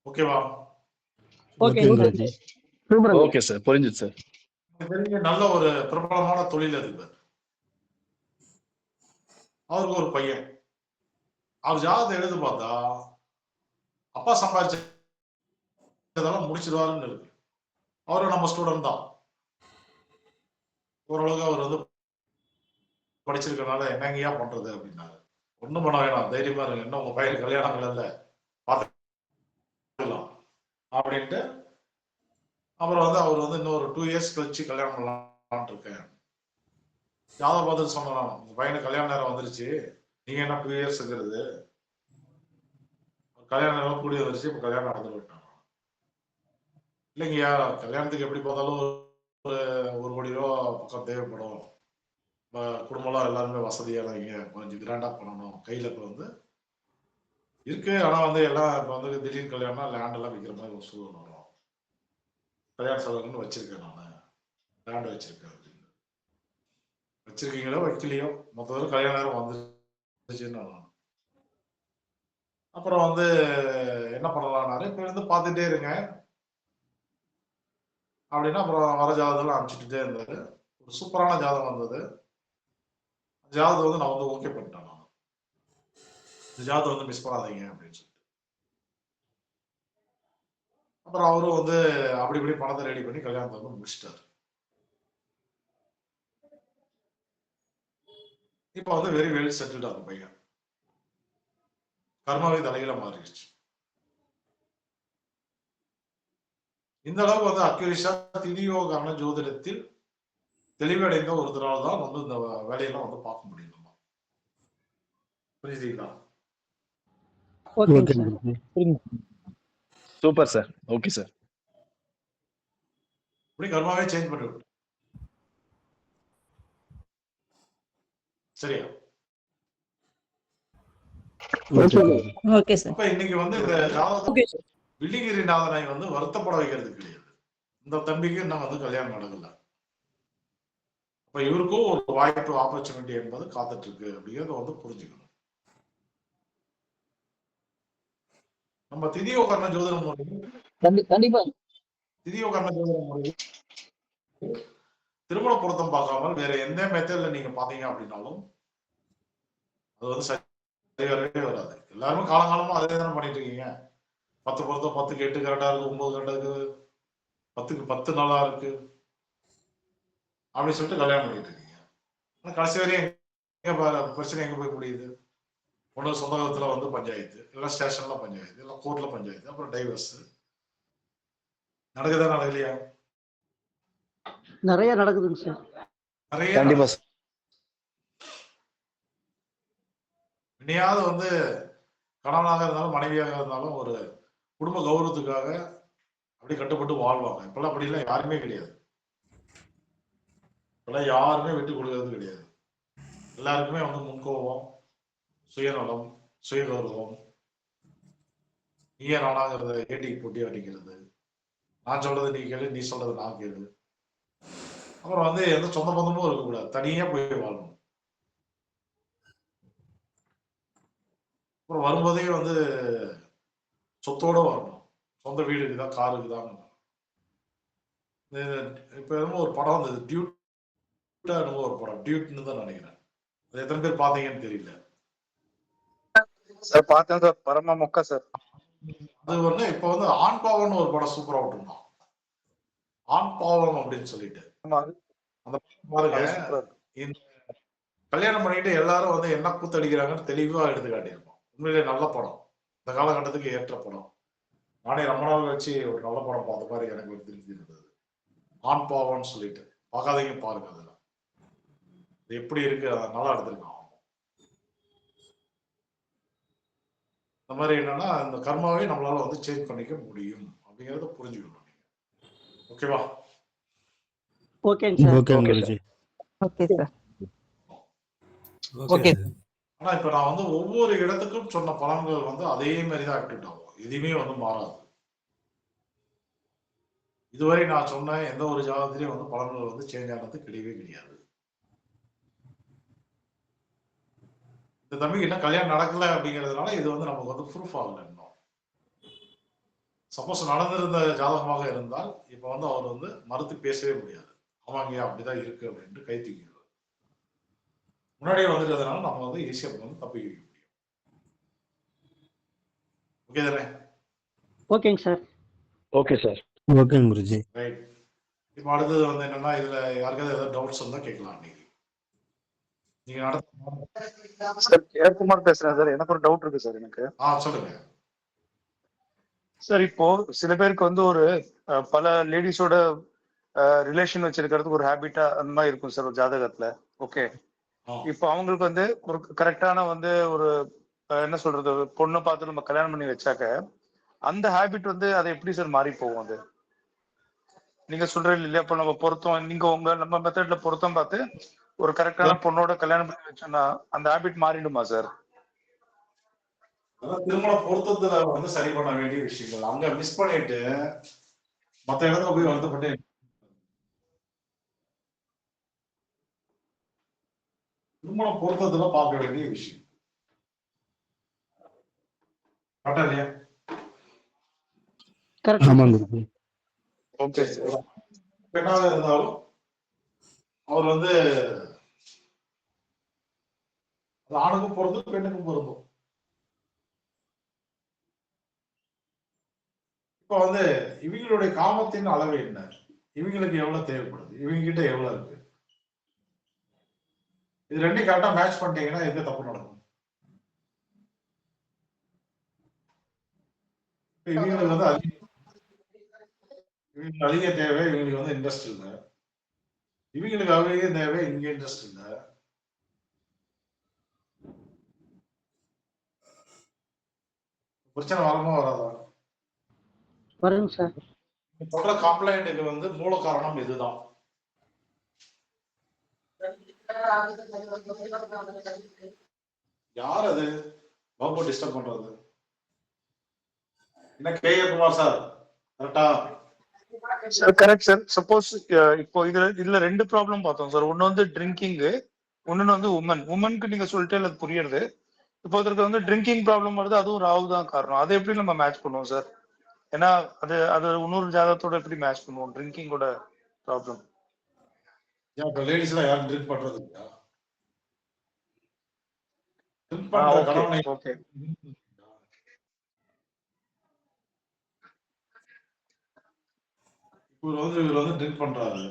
ஓகேவா? Okay Guruji. Super. Okay sir, புரிஞ்சுது சார். தெரிஞ்ச நல்ல ஒரு பிரபலமான தொழிலதிபர், அவருக்கு ஒரு பையன். அவர் ஜாதகத்தை எடுத்து பார்த்தா அப்பா சம்பாதிச்சதெல்லாம் முடிச்சிருவாருன்னு இருக்கு. அவரு நம்ம ஸ்டூடெண்ட் தான். ஓரளவுக்கு அவர் வந்து படிச்சிருக்கனால என்னங்கயா பண்றது அப்படின்னாரு. ஒண்ணும் பண்ண வேணாம், தைரியமா இருங்க, இன்னும் உங்க பையன் கல்யாணங்கள் இல்ல, பார்த்துக்கலாம் அப்படின்ட்டு. அப்புறம் வந்து அவர் வந்து இன்னொரு 2 இயர்ஸ் கழிச்சு கல்யாணம் பண்ணலாம்னு இருக்கேன். ஜாதகம் பார்த்துட்டு சொன்னான், உங்க பையனுக்கு கல்யாண நேரம் வந்துருச்சு, நீங்க என்ன 2 இயர்ஸ்ங்கிறது, கல்யாண நேரம் கூடி வந்துருச்சு, இப்ப கல்யாணம் நடந்து போயிட்டாங்க. இல்லைங்கய்யா, கல்யாணத்துக்கு எப்படி பார்த்தாலும் ஒரு 1 கோடி ரூபா பக்கம் தேவைப்படும், குடும்பம்லாம் எல்லாருமே வசதியானவங்க, கொஞ்சம் கிராண்டா பண்ணணும், கையில இப்ப வந்து இருக்கு, ஆனா வந்து எல்லாம் இப்ப வந்து திடீர்னு கல்யாணம்னா லேண்ட் எல்லாம் விற்கிற மாதிரி ஒரு சூழ்நிலை வரும். கல்யாண செலவுன்னு வச்சிருக்கேன், நானு லேண்ட் வச்சிருக்கேன் அப்படின்னு. வச்சிருக்கீங்களோ வைக்கலையோ மொத்தத்தில் கல்யாண நேரம் வந்துருச்சுன்னு. அப்புறம் வந்து என்ன பண்ணலாம்னாரு, இப்ப வந்து பார்த்துட்டே இருங்க அப்படின்னா அப்புறம் வர ஜாதகத்தெல்லாம் அனுப்பிச்சுட்டே இருந்தாரு. ஒரு சூப்பரான ஜாதகம் வந்தது. ஜாதகம் வந்து நான் வந்து ஓகே பண்ணிட்டேன். நான் இந்த ஜாதகம் வந்து மிஸ் பண்ணாதீங்க அப்படின்னு சொல்லிட்டு. அப்புறம் அவரும் வந்து அப்படி இப்படி பணத்தை ரெடி பண்ணி கல்யாணத்தை வந்து முடிச்சிட்டாரு. இப்ப வந்து வெரி வெல் செட்டில்டு அந்த பையன். கர்மாவை தலையில மாறிடுச்சு. இந்த அளவுக்கு வந்து அக்யூரிஷா திதியோகான ஜோதிடத்தில் தெளிவடைந்த ஒருத்தரால் தான் வந்து இந்த வேலையெல்லாம் வந்து பார்க்க முடியும். புரியுதுங்களா? ஓகேங்க okay sir. Guruji. Super sir. Okay sir. இப்படி கர்மாவே சேஞ்ச் பண்ணி விட்டு சரியா? ஓகே குருஜி. Okay sir. அப்ப இன்னைக்கு வந்து இந்த ஜாதகம் ஓகே சார். வெள்ளிங்கிரிநாதனை வந்து வருத்தப்பட வைக்கிறது கிடையாது. இந்த தம்பிக்கு இன்னும் வந்து கல்யாணம் நடக்கல. அப்ப இவருக்கும் ஒரு வாய்ப்பு ஆப்பர்ச்சுனிட்டி என்பது காத்துட்டு இருக்கு அப்படிங்கறத வந்து புரிஞ்சுக்கணும். நம்ம திதியோகர்ண ஜோதிட முறையில் கண்டிப்பா திதியோகர்ண ஜோதிட முறையில் திருமண பொருத்தம் பார்க்காமல் வேற எந்த மெத்தட்ல நீங்க பாத்தீங்க அப்படின்னாலும் அது வந்து சரி வரவே வராது. எல்லாருமே காலங்காலமா அதே தானே பண்ணிட்டு இருக்கீங்க. 10 பொருத்தம் 10க்கு 8 கரெக்டா இருக்கு, 9 கரெக்டா இருக்கு, 10க்கு 10 நல்லா இருக்கு அப்படின்னு சொல்லிட்டு கல்யாணம் பண்ணிட்டு இருக்கீங்க. ஆனா கடைசி வரையும் பிரச்சனை எங்க போய் முடியுது? ஒன்று சொந்தத்துல வந்து பஞ்சாயத்து, இல்லை ஸ்டேஷன்ல பஞ்சாயத்து, இல்லை கோர்ட்ல பஞ்சாயத்து, அப்புறம் டைவர்ஸ் நடக்குதா நடக்கலையா? நிறைய நடக்குதுங்க சார். நிறைய கண்டிப்பா சார். இனியாவது வந்து கணவனாக இருந்தாலும் மனைவியாக இருந்தாலும் ஒரு குடும்ப கௌரவத்துக்காக அப்படி கட்டுப்பட்டு வாழ்வாங்க. இப்பெல்லாம் அப்படிலாம் யாருமே கிடையாது. இப்பெல்லாம் யாருமே விட்டு கொடுக்கறது கிடையாது. எல்லாருக்குமே வந்து முன்கோபம், சுயநலம், சுயகௌரவம், நீயே நானாங்கிறத ஏட்டிக்கு போட்டி அடிக்கிறது, நான் சொல்றது நீ கேளு, நீ சொல்றது நான் கேளு. அப்புறம் வந்து எந்த சொந்த பந்தமும் இருக்கக்கூடாது, தனியா போய் வாழணும். அப்புறம் வரும்போதே வந்து சொத்தோட வரணும். சொந்த வீடு இருக்குதான், கார் இருக்குதான். இப்ப என்னமோ ஒரு படம் வந்தது, டியூட்டா என்னமோ ஒரு படம், டியூட்னு தான் நினைக்கிறேன். அது எத்தனை பேர் பாத்தீங்கன்னு தெரியல. சார் பார்த்தேன் சார், பரம மொக்க சார். அது வந்து இப்ப வந்து ஆண் பாவம்னு ஒரு படம் சூப்பரா விட்டுருந்தான். ஆண் பாவம் அப்படின்னு சொல்லிட்டு அந்த பாருங்க, இந்த கல்யாணம் பண்ணிட்டு எல்லாரும் வந்து என்ன கூத்தடிக்கிறாங்கன்னு தெளிவா எடுத்து காட்டியிருப்போம். உண்மையிலேயே நல்ல படம், இந்த காலகட்டத்துக்கு ஏற்ற படம். நானே ரொம்ப நாள் வச்சு ஒரு நல்ல படம் பார்த்த மாதிரி எனக்கு ஒரு திருப்தி இருந்தது. ஆண் பாவம்னு சொல்லிட்டு பார்க்காதீங்க, பாருங்க. அதுல இது எப்படி இருக்கு, அதை நல்லா எடுத்திருக்கான். இந்த மாதிரி என்னன்னா இந்த கர்மாவே நம்மளால வந்து சேஞ்ச் பண்ணிக்க முடியும் அப்படிங்கறத புரிஞ்சுக்கணும் நீங்க. ஓகேவா? ஓகேங்க sir. Okay okay Guruji. Okay sir. Okay ஆனா இப்ப நான் வந்து ஒவ்வொரு இடத்துக்கும் சொன்ன பலன்கள் வந்து அதே மாதிரி தான் ஆக்டிவேட் ஆகும். எதுவுமே வந்து மாறாது. இதுவரை நான் சொன்ன எந்த ஒரு ஜாதகத்திலையும் வந்து பலன்கள் வந்து சேஞ்ச் ஆனது கிடையவே கிடையாது. இந்த தம்பிக்கு என்ன கல்யாணம் நடக்கல அப்படிங்கிறதுனால இது வந்து நமக்கு வந்து ப்ரூஃப் ஆகல இன்னும். சப்போஸ் நடந்திருந்த ஜாதகமாக இருந்தால் இப்ப வந்து அவர் வந்து மறுத்து பேசவே முடியாது. ஆமாங்க அப்படிதான் இருக்கு அப்படின்ட்டு கை தூக்கிடுவார். முன்னாடியே வந்துட்டதுனால நம்ம வந்து ஈஸியா வந்து தப்பிக்க முடியும். ஓகே தானே? ஓகேங்க sir. Okay sir. Okay Guruji. Right. இப்ப அடுத்தது வந்து என்னன்னா, இதுல யாருக்காவது ஏதாவது டவுட்ஸ் இருந்தா கேட்கலாம். நீங்க சார் ஜெயக்குமார் பேசுறேன் சார். எனக்கு ஒரு டவுட் இருக்கு சார். எனக்கு சொல்லுங்க சார். இப்போ சில பேருக்கு வந்து ஒரு பல லேடிஸோட ரிலேஷன் வச்சிருக்கிறதுக்கு ஒரு ஹேபிட்டா அந்த மாதிரி இருக்கும் சார் ஒரு ஜாதகத்துல. ஓகே, இப்போ அவங்களுக்கு வந்து ஒரு கரெக்டான வந்து ஒரு என்ன சொல்றது, பொண்ணை பார்த்து நம்ம கல்யாணம் பண்ணி வச்சாக்க அந்த ஹேபிட் வந்து அதை எப்படி சார் மாறி போகும்? அது நீங்க சொல்றீங்க இல்லையா, இப்போ நம்ம பொருத்தம், நீங்க நம்ம மெத்தட்ல பொருத்தம் பார்த்து ஒரு கரெக்டான பொண்ணோட கல்யாணம் பண்ணி வச்சோம்னா அந்த ஹேபிட் மாறிடுமா சார்? திருமண பொருத்தத்துல வந்து சரி பண்ண வேண்டிய விஷயங்கள் அங்க மிஸ் பண்ணிட்டு மத்த இடத்துல போய் வருத்தப்பட்டு திருமண பொருத்தத்துல பார்க்க வேண்டிய விஷயம். கரெக்டா இல்லையா? ஆமா குருஜி. Okay sir. பெண்ணாக இருந்தாலும் அவர் வந்து ஆணுக்கும் பொருந்தும் பெண்ணுக்கும் பொருந்தும். இப்ப வந்து இவங்களுடைய காமத்தின் அளவு என்ன, இவங்களுக்கு எவ்வளவு தேவைப்படுது, இவங்க கிட்ட எவ்வளவு இருக்கு, இது ரெண்டையும் கரெக்டா மேட்ச் பண்ணிட்டீங்கன்னா எந்த தப்பு நடக்கும்? இவங்களுக்கு வந்து இவங்களுக்கு அதிக தேவை, இவங்களுக்கு வந்து இன்ட்ரெஸ்ட் இல்லை. இவங்களுக்கு அதிக தேவை, இங்க இன்ட்ரெஸ்ட் இல்லை. பிரச்சனை வரமா வராதா? வருங்க சார். சொல்ற கம்ப்ளைண்ட்டுக்கு வந்து மூல காரணம் இதுதான். யார் அது பாபு டிஸ்டர்ப் பண்றது? என்ன கேஏ குமார் சார் கரெக்டா? Sir correct sir. சப்போஸ் இப்போ இதுல ரெண்டு ப்ராப்ளம் பார்த்தோம் சார். ஒன்னு வந்து ட்ரிங்கிங், ஒன்னு வந்து உமனுக்கு நீங்க சொல்லிட்டு அது புரியுது. இப்போ ஒருத்தருக்கு வந்து ட்ரிங்கிங் ப்ராப்ளம் வருது, அதுவும் ராகு தான் காரணம். அதை எப்படி நம்ம மேட்ச் பண்ணுவோம் சார்? ஏன்னா அது இன்னொரு ஜாதகத்தோட எப்படி மேட்ச் பண்ணுவோம் ட்ரிங்கிங்கோட ப்ராப்ளம்? ஏன் இப்ப லேடிஸ் எல்லாம் யாரும் ட்ரிங்க் பண்றது இல்லையா? ட்ரிங்க் பண்ற கணவனை ஓகே இவர் வந்து ட்ரிங்க் பண்றாரு,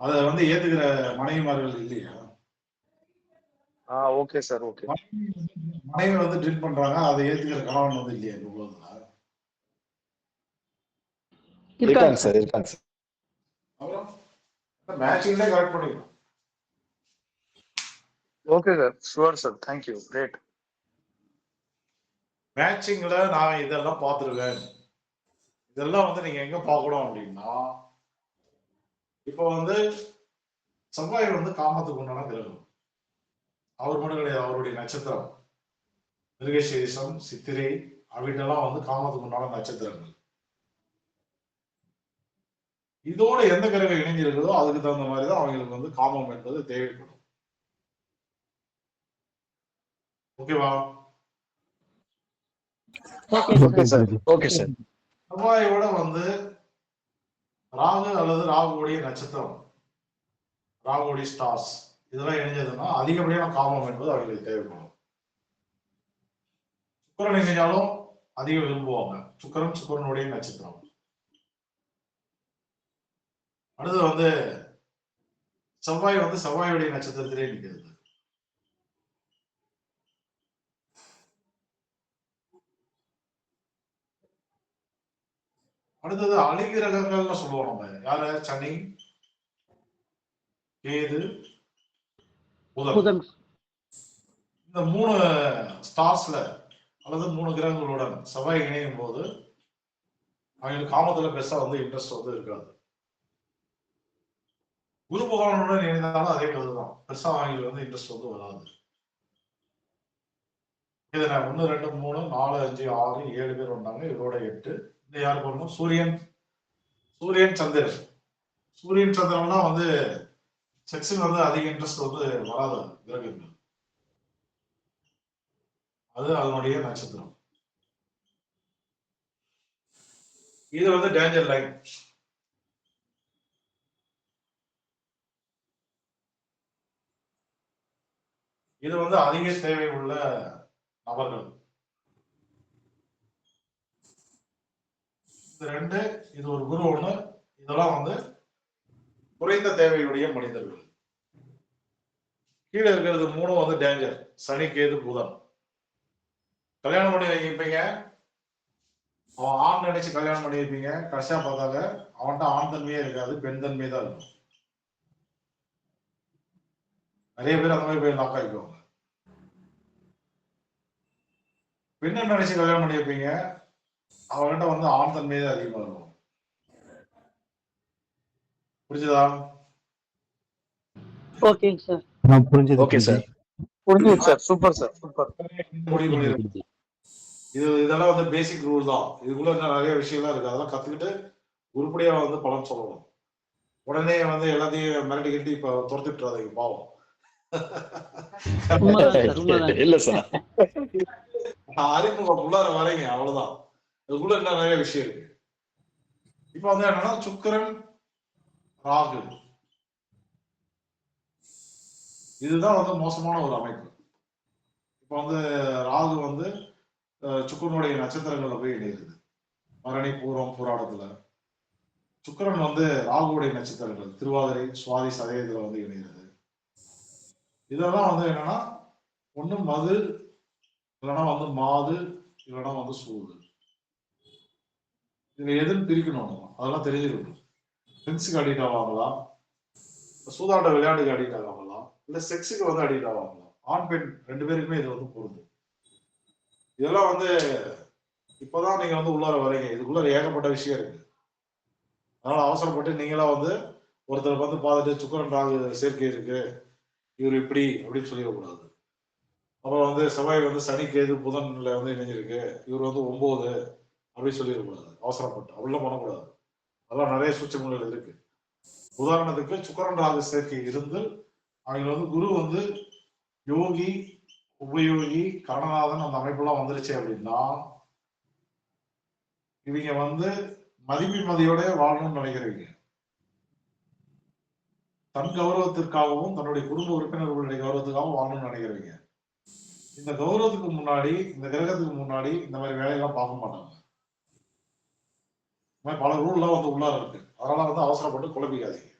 அதை வந்து ஏத்துக்கிற மனைவிமார்கள் இல்லையா? Okay sir. ஓகே மனைவி வந்து ட்ரிங்க் பண்றாங்க, அதை ஏத்துக்கிற கணவன் வந்து இல்லையா இந்த உலகத்துல? இருக்காங்க சார், இருக்காங்க சார். அப்புறம் மேட்சிங்ல கரெக்ட் பண்ணிக்கலாம். Okay sir, sure sir, thank you, great. மேட்சிங்ல நான் இதெல்லாம் பார்த்துருவேன். இதெல்லாம் வந்து நீங்க எங்க பார்க்கணும் அப்படின்னா, இப்போ வந்து செவ்வாய் வந்து காமத்துக்கு உண்டான கிரகம். அவர் மட்டும் கிடையாது, அவருடைய நட்சத்திரம் மிருகசீரிஷம், சித்திரை, அவிட்டெல்லாம் வந்து காமத்துக்கு உண்டான நட்சத்திரங்கள். இதோட எந்த கிரகம் இணைஞ்சிருக்குதோ அதுக்கு தகுந்த மாதிரி தான் அவங்களுக்கு வந்து காமம் என்பது தேவைப்படும். ஓகேவா? Okay sir, okay sir. செவ்வாயோட வந்து ராகு அல்லது ராகுடைய நட்சத்திரம், ராகுடைய ஸ்டார்ஸ் இதெல்லாம் இணைஞ்சதுன்னா அதிகப்படியான காமம் என்பது அவங்களுக்கு தேவைப்படும். சுக்கிரன் இணைஞ்சாலும் அதிகம் விரும்புவாங்க. சுக்கிரனுடைய நட்சத்திரம். அடுத்து வந்து செவ்வாய் வந்து செவ்வாயுடைய நட்சத்திரத்திலே நிற்கிறது. அடுத்தது அலிகிரகங்கள்னு சொல்லுவோம் நம்ம. யாரு? சனி, கேது, புதன். இந்த 3 ஸ்டார்ஸ்ல அல்லது 3 கிரகங்களுடன் செவ்வாய் இணையும் போது அவங்களுக்கு காமத்துல பெருசா வந்து இன்ட்ரெஸ்ட் வந்து இருக்காது. குரு பகவானுடன் இணைந்தாலும் அதே கருதுதான், பெருசா அவங்களுக்கு வந்து இன்ட்ரெஸ்ட் வந்து வராது. இது 1 2 3 4 5 6 7 பேர் வந்தாங்க, இதோட 8. இந்த யாரு போடணும்? சூரியன் சந்திரன். சூரியன் சந்திரன்னா வந்து செக்ஸுக்கு வந்து அதிக இன்ட்ரெஸ்ட் வந்து வராது கிரகங்கள். அது அதனுடைய நட்சத்திரம். இது வந்து டேஞ்சர் லைன். இது வந்து அதிக தேவை உள்ள நபர்கள். இது 2, இது ஒரு குரு 1, இதெல்லாம் வந்து குறைந்த தேவையுடைய மனிதர்கள். கீழே இருக்கிறது 3 வந்து டேஞ்சர். சனி, கேது, புதன். கல்யாணம் பண்ணி வைப்பீங்க, அவன் ஆண் நினைச்சு கல்யாணம் பண்ணி வைப்பீங்க, கடைசியா பார்த்தாங்க அவன்கிட்ட ஆண் தன்மையே இருக்காது, பெண் தன்மை தான் இருக்கும். நிறைய பேர் அந்த மாதிரி போய் லாக் ஆகிக்குவாங்க. பெண்ணை நினைச்சு கல்யாணம் பண்ணி வைப்பீங்க, அவன்கிட்ட வந்து ஆண் தன்மையே தான் அதிகமா இருக்கும். புரிஞ்சுதா? ஓகேங்க சார். புரிஞ்சது. Okay sir. புரிஞ்சுது சார், சூப்பர் சார், சூப்பர். முடிவு பண்ணிருக்கு. இதெல்லாம் வந்து பேசிக் ரூல் தான். இதுக்குள்ள இன்னும் நிறைய விஷயம்லாம் இருக்கு. அதெல்லாம் கத்துக்கிட்டு உருப்படியா வந்து பலன் சொல்லணும். உடனே வந்து எல்லாத்தையும் மிரட்டிக்கிட்டு இப்ப துரத்திட்டுறாதீங்க, பாவம். இல்ல சார், அறிமுகம் உள்ளார வரீங்க, அவ்வளவுதான். இதுக்குள்ள இன்னும் நிறைய விஷயம் இருக்கு. இப்ப வந்து என்னன்னா சுக்கிரன், ராகு, இதுதான் வந்து மோசமான ஒரு அமைப்பு. இப்ப வந்து ராகு வந்து சுக்கிரனுடைய நட்சத்திரங்கள்ல போய் இணையுது. பரணி, பூரம், புராடத்துல. சுக்கிரன் வந்து ராகுடைய நட்சத்திரங்கள் திருவாதிரை, சுவாதி, சதயத்துல வந்து இணைகிறது. இதெல்லாம் வந்து என்னன்னா ஒண்ணு மது, இல்லைன்னா வந்து மாது, இல்லைன்னா வந்து சூது. இதுல எதுன்னு பிரிக்கணும், அதெல்லாம் தெரிஞ்சுக்கணும். ட்ரிங்க்ஸுக்கு அடிக்ட் ஆவாங்களா, சூதாட்ட விளையாட்டுக்கு அடிக்ட் ஆவாங்களா, இல்ல செக்ஸுக்கு வந்து அடிக்ட் ஆவாங்களா? ஆண் பெண் 2 பேருக்குமே இது வந்து பொருந்தும். இதெல்லாம் வந்து இப்பதான் நீங்க வந்து உள்ளார வரீங்க, இதுக்குள்ள ஏகப்பட்ட விஷயம் இருக்கு. அதனால அவசரப்பட்டு நீங்களா வந்து ஒருத்தர் வந்து பார்த்துட்டு சுக்கிரன் ராகு சேர்க்கை இருக்கு, இவர் இப்படி அப்படின்னு சொல்லிடக்கூடாது. அப்புறம் வந்து செவ்வாய் வந்து சனி கேது புதன்ல வந்து இணைஞ்சிருக்கு, இவர் வந்து 9 அப்படின்னு சொல்லிடக்கூடாது. அவசரப்பட்டு அப்படிலாம் பண்ணக்கூடாது. அதெல்லாம் நிறைய சூட்சமங்கள் இருக்கு. உதாரணத்துக்கு சுக்கிரன் ராகு சேர்க்கை இருந்து அவங்க வந்து குரு வந்து யோகி உபயோகி கரணநாதன் அந்த அமைப்பெல்லாம் வந்துருச்சு அப்படின்னா இவங்க வந்து மதியோட வாழணும்னு நினைக்கிறீங்க. தன் கௌரவத்திற்காகவும் தன்னுடைய குடும்ப உறுப்பினர்களுடைய கௌரவத்துக்காகவும் வாழணும்னு நினைக்கிறீங்க. இந்த கௌரவத்துக்கு முன்னாடி, இந்த கிரகத்துக்கு முன்னாடி இந்த மாதிரி வேலையெல்லாம் பார்க்க மாட்டாங்க. இந்த மாதிரி பல ரூல்லாம் வந்து உள்ளார இருக்கு. அதனால வந்து அவசரப்பட்டு குழப்பிக்காதீங்க.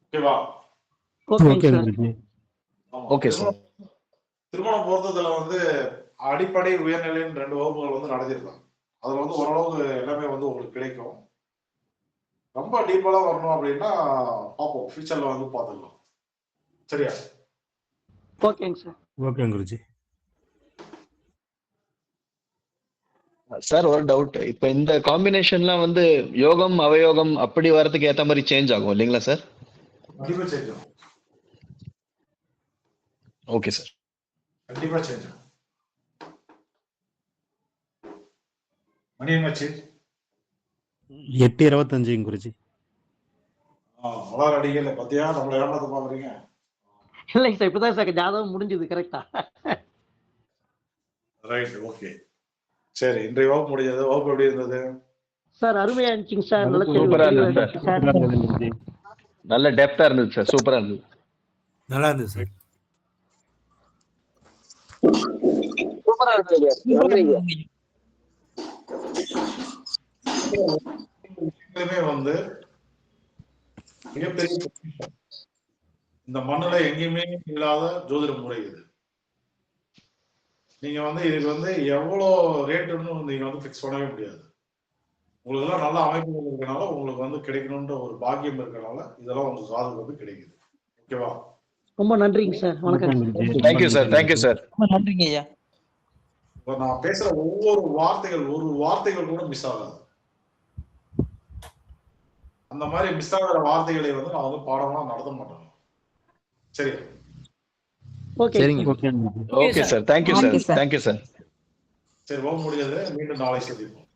ஓகேவா? ஓகேங்க ஓகே சார். குருஜி. ஆமா. Okay sir. திருமணம் பொறுத்ததுல வந்து அடிப்படை உயர்நிலைன்னு 2 வகுப்புகள் வந்து நடத்திருக்காங்க. அதுல வந்து ஓரளவுக்கு எல்லாமே வந்து உங்களுக்கு கிடைக்கும். ரொம்ப டீப்பெல்லாம் வரணும் அப்படின்னா பார்ப்போம், ஃபியூச்சர்ல வந்து பார்த்துக்கலாம். சரியா? ஓகேங்க சார். ஓகே குருஜி. சார் ஒரு டவுட். இப்ப இந்த காம்பினேஷன்லாம் வந்து யோகம் அவயோகம் அப்படி வரதுக்கு ஏத்த மாதிரி சேஞ்ச் ஆகும் இல்லைங்களா சார்? கண்டிப்பா சேஞ்ச் ஆகும். Okay sir. கண்டிப்பா சேஞ்ச் ஆகும். மணி என்னாச்சு? 8:25 குருஜி. மலர் அடிக்கல பத்தியா, நம்மள ஏமாத்த பாக்குறீங்க. இல்லைங்க சார், இப்பதான் சார் ஜாதகம் முடிஞ்சது கரெக்டா. Right, okay. சரி, இன்றைய வகுப்பு முடிஞ்சது. வகுப்பு எப்படி இருந்தது சார்? அருமையா இருந்துச்சுங்க சார். நல்ல சூப்பரா தெளிவா இருந்தது இருந்துச்சு சார். குருஜி. நல்ல டெப்தா இருந்தது சார். சூப்பரா இருந்தது. நல்லா இருந்தது சார். வந்து மிகப்பெரிய பொக்கிஷம். இந்த மண்ணுல எங்கேயுமே இல்லாத ஜோதிட முறை இது. நீங்க வந்து இதுக்கு வந்து எவ்வளவு ரேட்டுன்னு நீங்க வந்து பிக்ஸ் பண்ணவே முடியாது. உங்களுக்கு எல்லாம் நல்ல அமைப்புகள் இருக்கனால, உங்களுக்கு வந்து கிடைக்கணும்ன்ற ஒரு பாக்கியம் இருக்கனால இதெல்லாம் உங்க காதுக்கு வந்து கிடைக்குது. ஓகேவா? ரொம்ப நன்றிங்க சார். வணக்கம். Thank you sir. Thank you sir. நன்றிங்க ஐயா. இப்ப நான் பேசுற ஒவ்வொரு வார்த்தைகள், ஒரு வார்த்தைகள் கூட மிஸ் ஆகாது. அந்த மாதிரி மிஸ் ஆகிற வார்த்தைகளை வந்து நான் வந்து பாடமா நடத்த மாட்டேன். சரி, ஓகே. சரிங்க. Okay sir. Thank you sir. Okay, sir. Thank you sir. சரி, போக முடியாது. மீண்டும் நாளை சந்திப்போம்.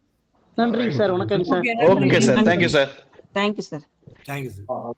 நன்றிங்க சார். வணக்கம் sir. Okay sir. Thank you sir. Thank you sir. Thank you sir.